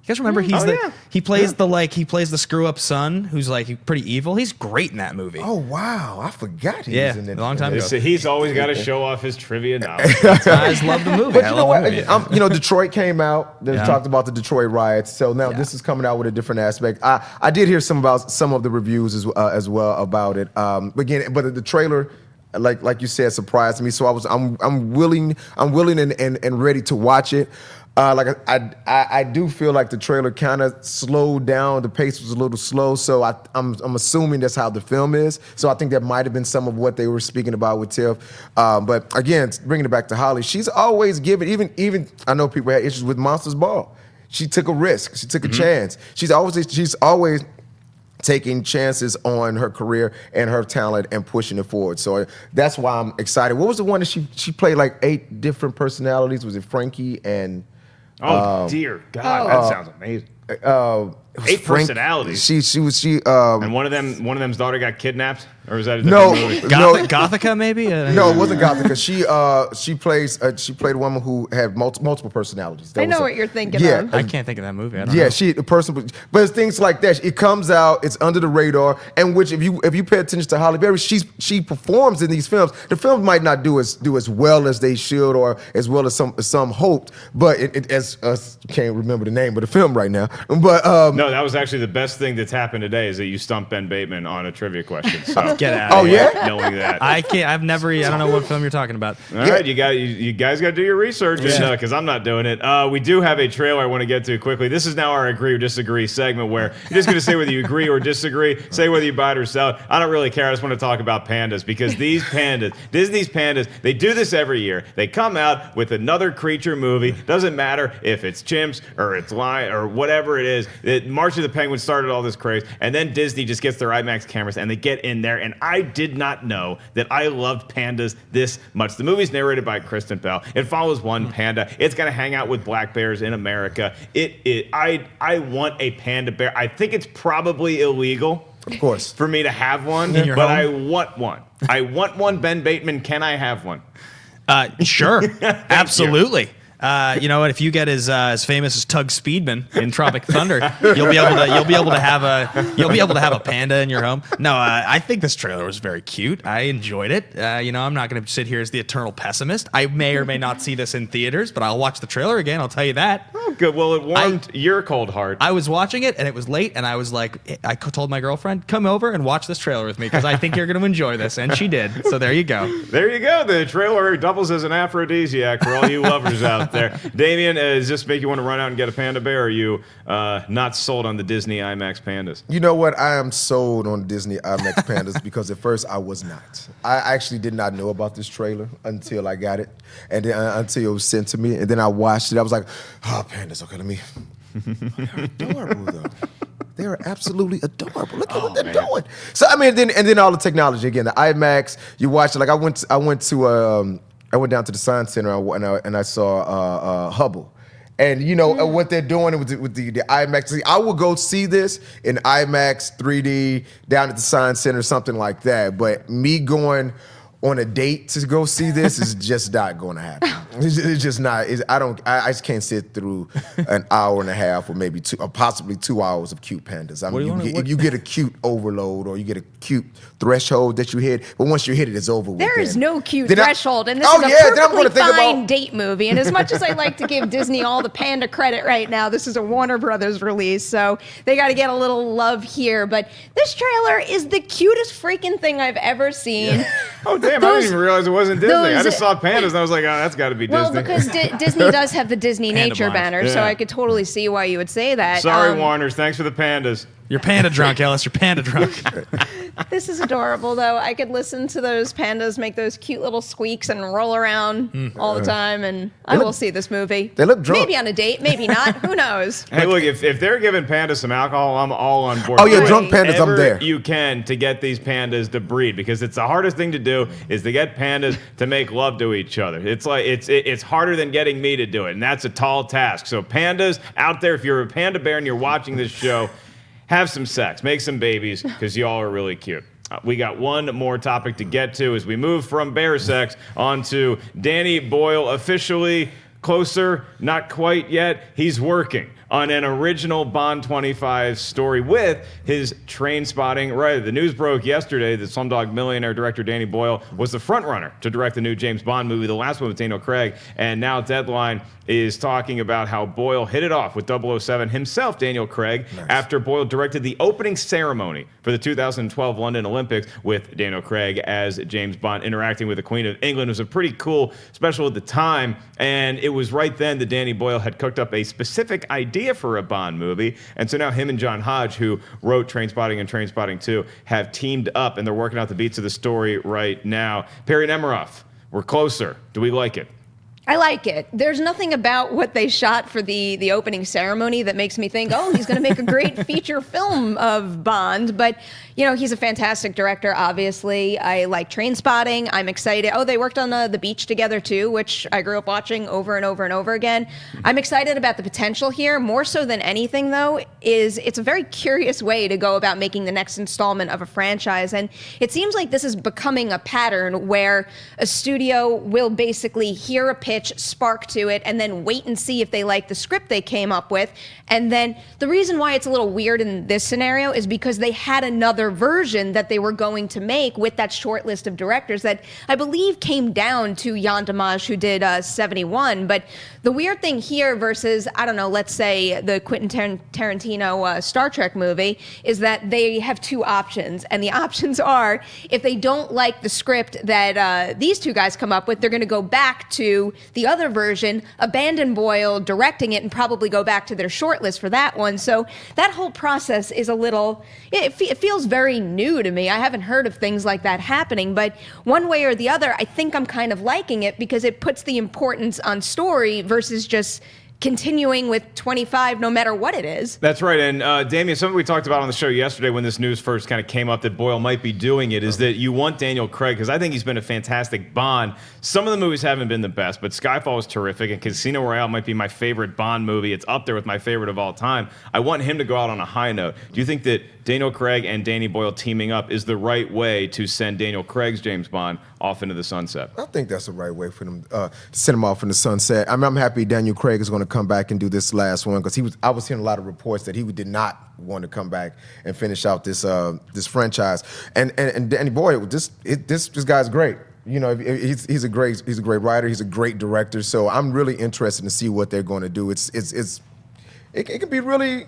guys remember yeah. he plays the screw up son who's like pretty evil. He's great in that movie. Oh wow, I forgot he Yeah, was in that. a long time ago. He's always got to show off his trivia knowledge. I just love the movie. But I you love know what? the movie. Detroit came out. They talked about the Detroit riots. So now this is coming out with a different aspect. I did hear some of the reviews as well about it. Again, but the trailer, like you said, surprised me. So I'm willing and ready to watch it. I do feel like the trailer kind of slowed down. The pace was a little slow, so I'm assuming that's how the film is. So I think that might have been some of what they were speaking about with Tiff. But again, bringing it back to Halle, she's always given. Even I know people had issues with Monsters Ball. She took a risk. She took a chance. She's always taking chances on her career and her talent and pushing it forward. So that's why I'm excited. What was the one that she played like 8 different personalities? Was it Frankie and? Oh dear God, that sounds amazing. 8 personalities. And one of them's daughter got kidnapped, or was that a different movie? Gothica maybe? No, it wasn't Gothica. She played a woman who had multiple personalities. I know what you're thinking of. I can't think of that movie. I don't know. But it's things like that. It comes out, it's under the radar, and which if you pay attention to Halle Berry, she performs in these films. The film might not do as well as they should, or as well as some hoped, but can't remember the name of the film right now. But no, that was actually the best thing that's happened today is that you stumped Ben Bateman on a trivia question. So Get out. Oh yeah, knowing that. I can't. I don't know what film you're talking about. All right, you guys got to do your research, because I'm not doing it. We do have a trailer I want to get to quickly. This is now our agree or disagree segment where you're just going to say whether you agree or disagree, say whether you buy it or sell it. I don't really care. I just want to talk about pandas because these pandas, Disney's pandas, they do this every year. They come out with another creature movie. Doesn't matter if it's chimps or it's lion or whatever it is. March of the Penguins started all this craze, and then Disney just gets their IMAX cameras and they get in there. And I did not know that I loved pandas this much. The movie's narrated by Kristen Bell. It follows one panda. It's gonna hang out with black bears in America. I want a panda bear. I think it's probably illegal, of course, for me to have one, In your but home? I want one. I want one. Ben Bateman, can I have one? Sure, absolutely. You know what? If you get as famous as Tug Speedman in Tropic Thunder, you'll be able to have a panda in your home. No, I think this trailer was very cute. I enjoyed it. I'm not going to sit here as the eternal pessimist. I may or may not see this in theaters, but I'll watch the trailer again. I'll tell you that. Oh, good. Well, it warmed your cold heart. I was watching it and it was late, and I was like, I told my girlfriend, come over and watch this trailer with me because I think you're going to enjoy this, and she did. So there you go. There you go. The trailer doubles as an aphrodisiac for all you lovers out there. Damien, does this make you want to run out and get a panda bear, or are you not sold on the Disney IMAX pandas? You know what? I am sold on Disney IMAX pandas because at first I was not. I actually did not know about this trailer until I got it, and then until it was sent to me, and then I watched it. I was like, oh, pandas, okay, let me. They're adorable, though. They are absolutely adorable. Look at what they're doing. So I mean, then all the technology again. The IMAX. You watch it. Like I went down to the Science Center and I saw Hubble. And you know what they're doing with the IMAX. See, I will go see this in IMAX 3D down at the Science Center, something like that. But me going on a date to go see this is just not going to happen. It's just not. I just can't sit through an hour and a half or maybe possibly 2 hours of cute pandas. I mean, you get a cute overload or you get a cute threshold that you hit, but once you hit it, it's over with. There is no cute threshold, and this is a perfectly fine date movie. And as much as I like to give Disney all the panda credit right now, this is a Warner Brothers release, so they got to get a little love here. But this trailer is the cutest freaking thing I've ever seen. Yeah. Oh, damn, I didn't even realize it wasn't Disney. I just saw pandas and I was like, oh, that's got to be Disney. Well, because Disney does have the Disney Panda nature blind. banner, so I could totally see why you would say that. Sorry, Warners. Thanks for the pandas. You're panda drunk, Ellis. You're panda drunk. This is adorable, though. I could listen to those pandas make those cute little squeaks and roll around all the time, and I will see this movie. They look drunk. Maybe on a date, maybe not. Who knows? Hey, look, if they're giving pandas some alcohol, I'm all on board. Oh, yeah, drunk pandas, I'm there. You can to get these pandas to breed, because it's the hardest thing to do is to get pandas to make love to each other. It's like it's harder than getting me to do it, and that's a tall task. So pandas out there, if you're a panda bear and you're watching this show, have some sex, make some babies, because y'all are really cute. We got one more topic to get to as we move from bear sex onto Danny Boyle officially closer, not quite yet. He's working on an original Bond 25 story with his Trainspotting writer. The news broke yesterday that Slumdog Millionaire director Danny Boyle was the frontrunner to direct the new James Bond movie, the last one with Daniel Craig, and now Deadline is talking about how Boyle hit it off with 007 himself, Daniel Craig, after Boyle directed the opening ceremony for the 2012 London Olympics with Daniel Craig as James Bond interacting with the Queen of England. It was a pretty cool special at the time, and it was right then that Danny Boyle had cooked up a specific idea for a Bond movie, and so now him and John Hodge, who wrote Trainspotting and Trainspotting 2, have teamed up, and they're working out the beats of the story right now. Perri Nemiroff, we're closer. Do we like it? I like it. There's nothing about what they shot for the opening ceremony that makes me think, oh, he's going to make a great feature film of Bond. But, you know, he's a fantastic director, obviously. I like Trainspotting. I'm excited. Oh, they worked on The Beach together, too, which I grew up watching over and over and over again. I'm excited about the potential here. More so than anything, though, is it's a very curious way to go about making the next installment of a franchise. And it seems like this is becoming a pattern where a studio will basically hear a pitch, spark to it, and then wait and see if they like the script they came up with. And then the reason why it's a little weird in this scenario is because they had another version that they were going to make with that short list of directors that I believe came down to Jan Damage, who did 71. But the weird thing here versus, I don't know, let's say the Quentin Tarantino Star Trek movie is that they have two options. And the options are, if they don't like the script that these two guys come up with, they're going to go back to the other version, abandon Boyle directing it, and probably go back to their shortlist for that one. So that whole process is a little, it feels very new to me. I haven't heard of things like that happening, but one way or the other, I think I'm kind of liking it because it puts the importance on story versus just continuing with 25 no matter what it is. That's right. And Damien, something we talked about on the show yesterday when this news first kind of came up that Boyle might be doing it is that you want Daniel Craig, because I think he's been a fantastic Bond. Some of the movies haven't been the best, but Skyfall was terrific, and Casino Royale might be my favorite Bond movie. It's up there with my favorite of all time. I want him to go out on a high note. Do you think that Daniel Craig and Danny Boyle teaming up is the right way to send Daniel Craig's James Bond off into the sunset? I think that's the right way for them to send him off in the sunset. I mean, I'm happy Daniel Craig is going to come back and do this last one because I was hearing a lot of reports that he did not want to come back and finish out this this franchise. And Danny Boyle, this guy's great. You know, he's a great writer. He's a great director. So I'm really interested to see what they're going to do. It can be really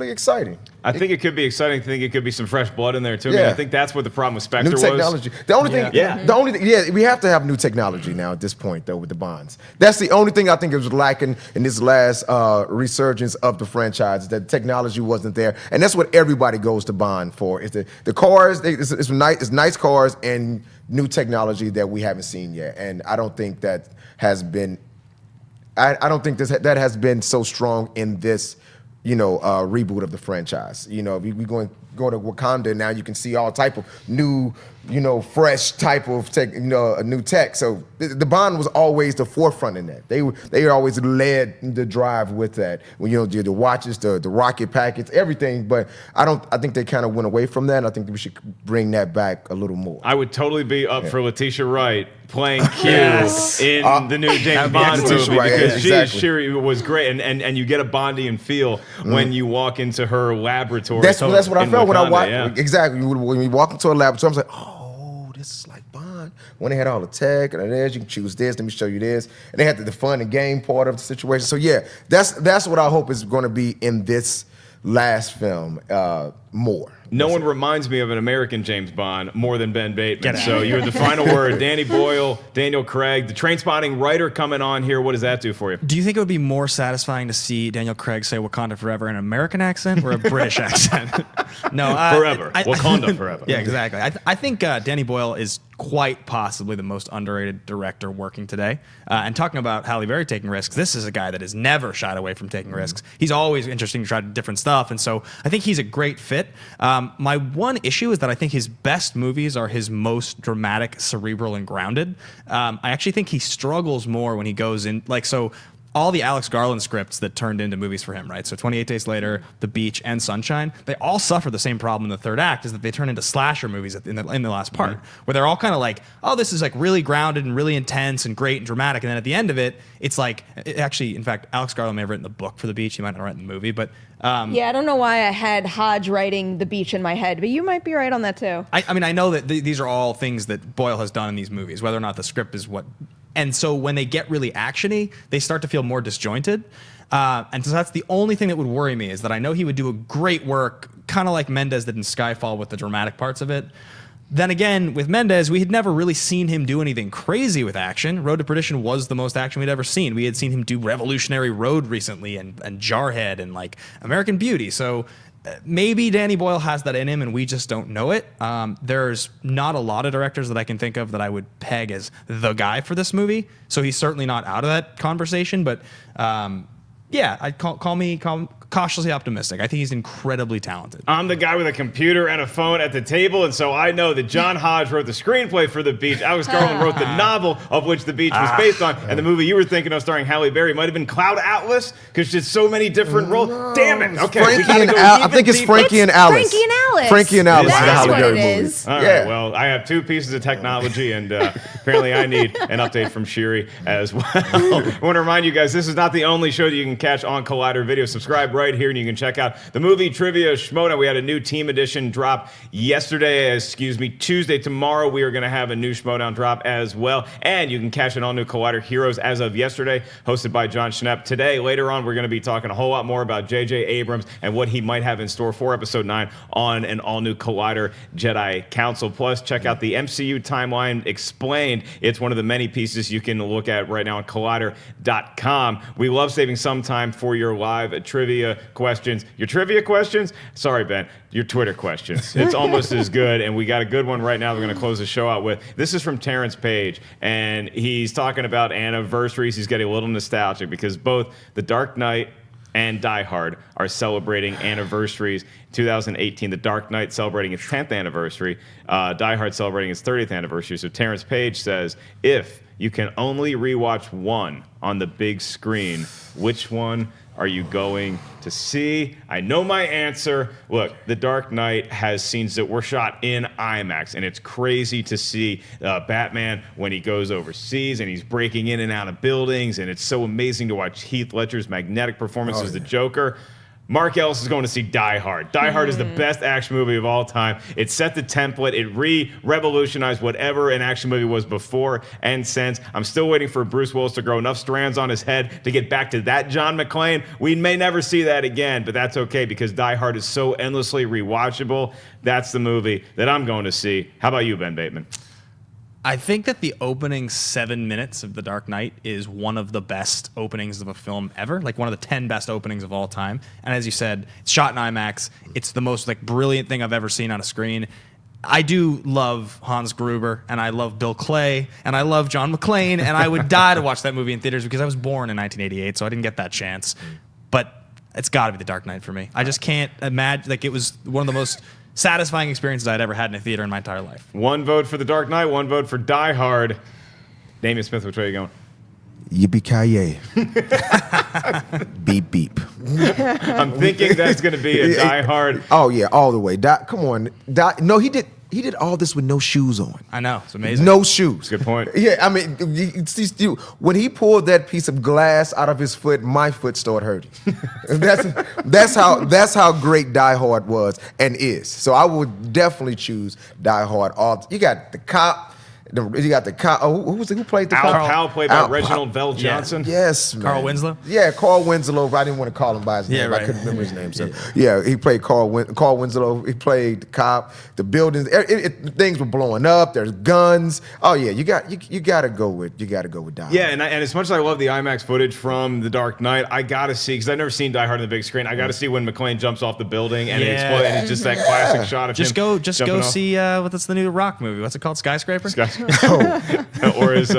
exciting. I think it could be exciting. I think it could be some fresh blood in there too. I mean, I think that's what the problem with Spectre new was. Technology. The only thing, we have to have new technology now at this point though with the Bonds. That's the only thing I think is lacking in this last resurgence of the franchise. That technology wasn't there, and that's what everybody goes to Bond for. Is the cars? It's nice cars and new technology that we haven't seen yet, and I don't think that has been. I don't think that has been so strong in this, reboot of the franchise. You know, we go to Wakanda now, you can see all type of new, fresh type of tech, new tech. So the Bond was always the forefront in that. They always led the drive with that. When the watches, the rocket packets, everything. But I think they kind of went away from that. And I think we should bring that back a little more. I would totally be up for Letitia Wright playing Q in the new James Bond movie because she was great, and you get a Bondian feel when you walk into her laboratory. That's what I felt when I watched. Yeah. Exactly, when we walk into a laboratory, I was like, oh, this is like Bond. When they had all the tech and this, you can choose this. Let me show you this, and they had the fun and game part of the situation. So yeah, that's what I hope is going to be in this last film more. No one reminds me of an American James Bond more than Ben Bateman. So you're the final word. Danny Boyle, Daniel Craig, the Trainspotting writer coming on here. What does that do for you? Do you think it would be more satisfying to see Daniel Craig say Wakanda forever in an American accent or a British accent? No, forever. Wakanda forever. Yeah, exactly. I think Danny Boyle is quite possibly the most underrated director working today. And talking about Halle Berry taking risks, this is a guy that has never shied away from taking risks. He's always interesting to try different stuff, and so I think he's a great fit. My one issue is that I think his best movies are his most dramatic, cerebral, and grounded. I actually think he struggles more when he goes in, all the Alex Garland scripts that turned into movies for him, right? So 28 Days Later, The Beach, and Sunshine, they all suffer the same problem in the third act, is that they turn into slasher movies in the last part, where they're all kind of like, oh, this is like really grounded and really intense and great and dramatic, and then at the end of it, it's like, actually, in fact, Alex Garland may have written the book for The Beach, he might not have written the movie, but... yeah, I don't know why I had Hodge writing The Beach in my head, but you might be right on that too. I mean, I know that these are all things that Boyle has done in these movies, whether or not the script is what... And so when they get really actiony, they start to feel more disjointed. And so that's the only thing that would worry me, is that I know he would do a great work, kind of like Mendes did in Skyfall with the dramatic parts of it. Then again, with Mendes, we had never really seen him do anything crazy with action. Road to Perdition was the most action we'd ever seen. We had seen him do Revolutionary Road recently and Jarhead and like American Beauty. So maybe Danny Boyle has that in him and we just don't know it. There's not a lot of directors that I can think of that I would peg as the guy for this movie. So he's certainly not out of that conversation, but yeah, I'd call me cautiously optimistic. I think he's incredibly talented. I'm the guy with a computer and a phone at the table, and so I know that John Hodge wrote the screenplay for The Beach. Alex Garland wrote the novel of which The Beach was based on, and the movie you were thinking of starring Halle Berry might have been Cloud Atlas, because there's so many different roles. Damn it! Okay, I think it's Frankie and Alice. Frankie and Alice. Frankie and Alice. That's the what Halle it Berry is. movie. All right, well, I have 2 pieces of technology, and apparently I need an update from Shiri as well. I want to remind you guys, this is not the only show that you can catch on Collider Video. Subscribe right here, and you can check out the movie Trivia Schmodown. We had a new team edition drop Tuesday. Tomorrow we are going to have a new Schmodown drop as well, and you can catch an all-new Collider Heroes as of yesterday, hosted by John Schnepp. Today, later on, we're going to be talking a whole lot more about J.J. Abrams and what he might have in store for Episode 9 on an all-new Collider Jedi Council. Plus, check out the MCU Timeline Explained. It's one of the many pieces you can look at right now on Collider.com. We love saving some time for your live trivia questions. Your trivia questions? Sorry, Ben. Your Twitter questions. It's almost as good, and we got a good one right now we're going to close the show out with. This is from Terrence Page, and he's talking about anniversaries. He's getting a little nostalgic because both The Dark Knight and Die Hard are celebrating anniversaries. 2018, The Dark Knight celebrating its 10th anniversary, Die Hard celebrating its 30th anniversary. So Terrence Page says, if you can only rewatch one on the big screen, which one are you going to see? I know my answer. Look, The Dark Knight has scenes that were shot in IMAX, and it's crazy to see Batman when he goes overseas and he's breaking in and out of buildings, and it's so amazing to watch Heath Ledger's magnetic performance as the Joker. Mark Ellis is going to see Die Hard. Die Hard is the best action movie of all time. It set the template. It revolutionized whatever an action movie was before and since. I'm still waiting for Bruce Willis to grow enough strands on his head to get back to that John McClane. We may never see that again, but that's okay because Die Hard is so endlessly rewatchable. That's the movie that I'm going to see. How about you, Ben Bateman? I think that the opening 7 minutes of The Dark Knight is one of the best openings of a film ever, like one of the 10 best openings of all time. And as you said, it's shot in IMAX. It's the most like brilliant thing I've ever seen on a screen. I do love Hans Gruber, and I love Bill Clay, and I love John McClane, and I would die to watch that movie in theaters because I was born in 1988, so I didn't get that chance. But it's got to be The Dark Knight for me. I just can't imagine, like, it was one of the most satisfying experiences I'd ever had in a theater in my entire life. 1 vote for The Dark Knight, 1 vote for Die Hard. Damien Smith, which way are you going? Yippee-ki-yay. Beep, beep. I'm thinking that's going to be a Die Hard. Oh, yeah, all the way. Come on. No, he did all this with no shoes on. I know. It's amazing. No shoes. Good point. Yeah, I mean, when he pulled that piece of glass out of his foot, my foot started hurting. that's how great Die Hard was and is. So I would definitely choose Die Hard. You got the cop. You got the cop. Oh, who played the cop? Powell, played by Reginald Vell Johnson. Yes, man. Carl Winslow? Yeah, Carl Winslow. I didn't want to call him by his name. Right. I couldn't remember his name. So yeah, he played Carl Winslow. He played the cop. The buildings, things were blowing up. There's guns. Oh yeah, you got to go with Die. Yeah, and as much as I love the IMAX footage from The Dark Knight, I got to see, because I've never seen Die Hard on the big screen. I got to see when McClane jumps off the building and it explodes, and it's just that classic shot of just him. Just go see what's the new Rock movie? What's it called? Skyscraper. Or as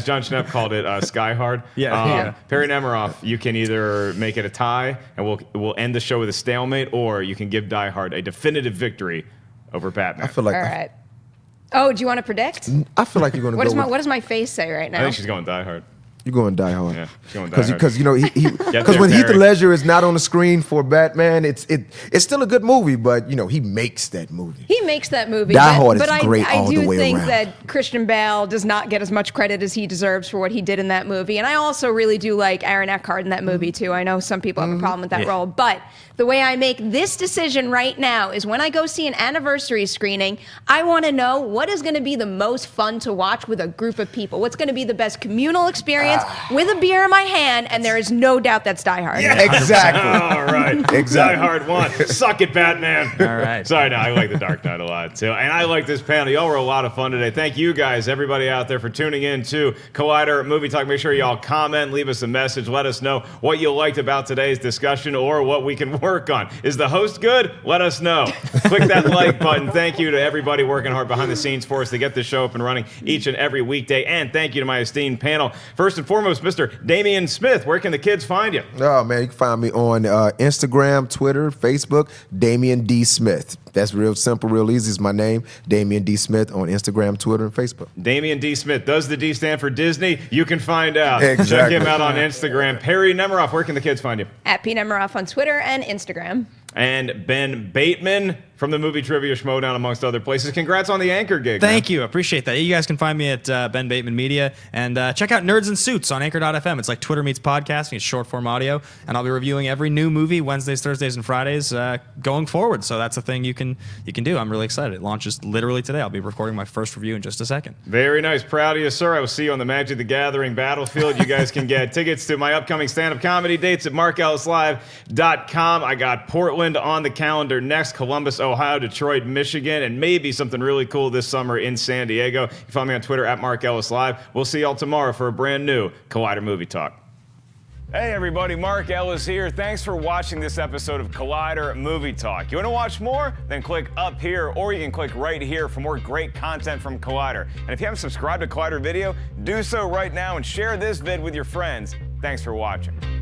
John Schnepp called it, Sky Hard. Perri Nemiroff, you can either make it a tie, and we'll end the show with a stalemate, or you can give Die Hard a definitive victory over Batman. I feel like. All right. Oh, do you want to predict? I feel like you're going to What does my face say right now? I think she's going Die Hard. You're going Die Hard. Yeah, going Die Hard. Because you know there, because when Heath Perri. Ledger is not on the screen for Batman, it's still a good movie, but you know he makes that movie. He makes that movie. Die Hard is but great I all do the way think around. that Christian Bale does not get as much credit as he deserves for what he did in that movie. And I also really do like Aaron Eckhart in that movie too. I know some people have a problem with that role, but the way I make this decision right now is when I go see an anniversary screening, I want to know what is going to be the most fun to watch with a group of people. What's going to be the best communal experience with a beer in my hand, and there is no doubt that's Die Hard. Yeah, exactly. All right. Exactly. Die Hard 1. Suck it, Batman. All right. Sorry, no, I like The Dark Knight a lot, too. And I like this panel. Y'all were a lot of fun today. Thank you guys, everybody out there, for tuning in to Collider Movie Talk. Make sure y'all comment, leave us a message. Let us know what you liked about today's discussion or what we can work on. Is the host good? Let us know. Click that like button. Thank you to everybody working hard behind the scenes for us to get this show up and running each and every weekday. And thank you to my esteemed panel. First and foremost, Mr. Damien Smith. Where can the kids find you? Oh man, you can find me on Instagram, Twitter, Facebook, Damien D. Smith. That's real simple, real easy. It's my name, Damien D. Smith, on Instagram, Twitter, and Facebook. Damien D. Smith. Does the D stand for Disney? You can find out. Exactly. Check him out on Instagram. Perri Nemiroff, where can the kids find you? At P. Nemiroff on Twitter and Instagram. And Ben Bateman from the Movie Trivia Schmodown, amongst other places. Congrats on the anchor gig. Thank you. Appreciate that. You guys can find me at Ben Bateman Media. And check out Nerds and Suits on Anchor.fm. It's like Twitter meets podcasting. It's short form audio. And I'll be reviewing every new movie Wednesdays, Thursdays, and Fridays going forward. So that's a thing you can do. I'm really excited. It launches literally today. I'll be recording my first review in just a second. Very nice. Proud of you, sir. I will see you on the Magic the Gathering battlefield. You guys can get tickets to my upcoming stand-up comedy dates at markellislive.com. I got Portland on the calendar next, Columbus, Ohio, Detroit, Michigan, and maybe something really cool this summer in San Diego. You can find me on Twitter at markellislive. We'll see y'all tomorrow for a brand new Collider Movie Talk. Hey everybody, Mark Ellis here. Thanks for watching this episode of Collider Movie Talk. You want to watch more? Then click up here, or you can click right here for more great content from Collider. And if you haven't subscribed to Collider Video, do so right now and share this vid with your friends. Thanks for watching.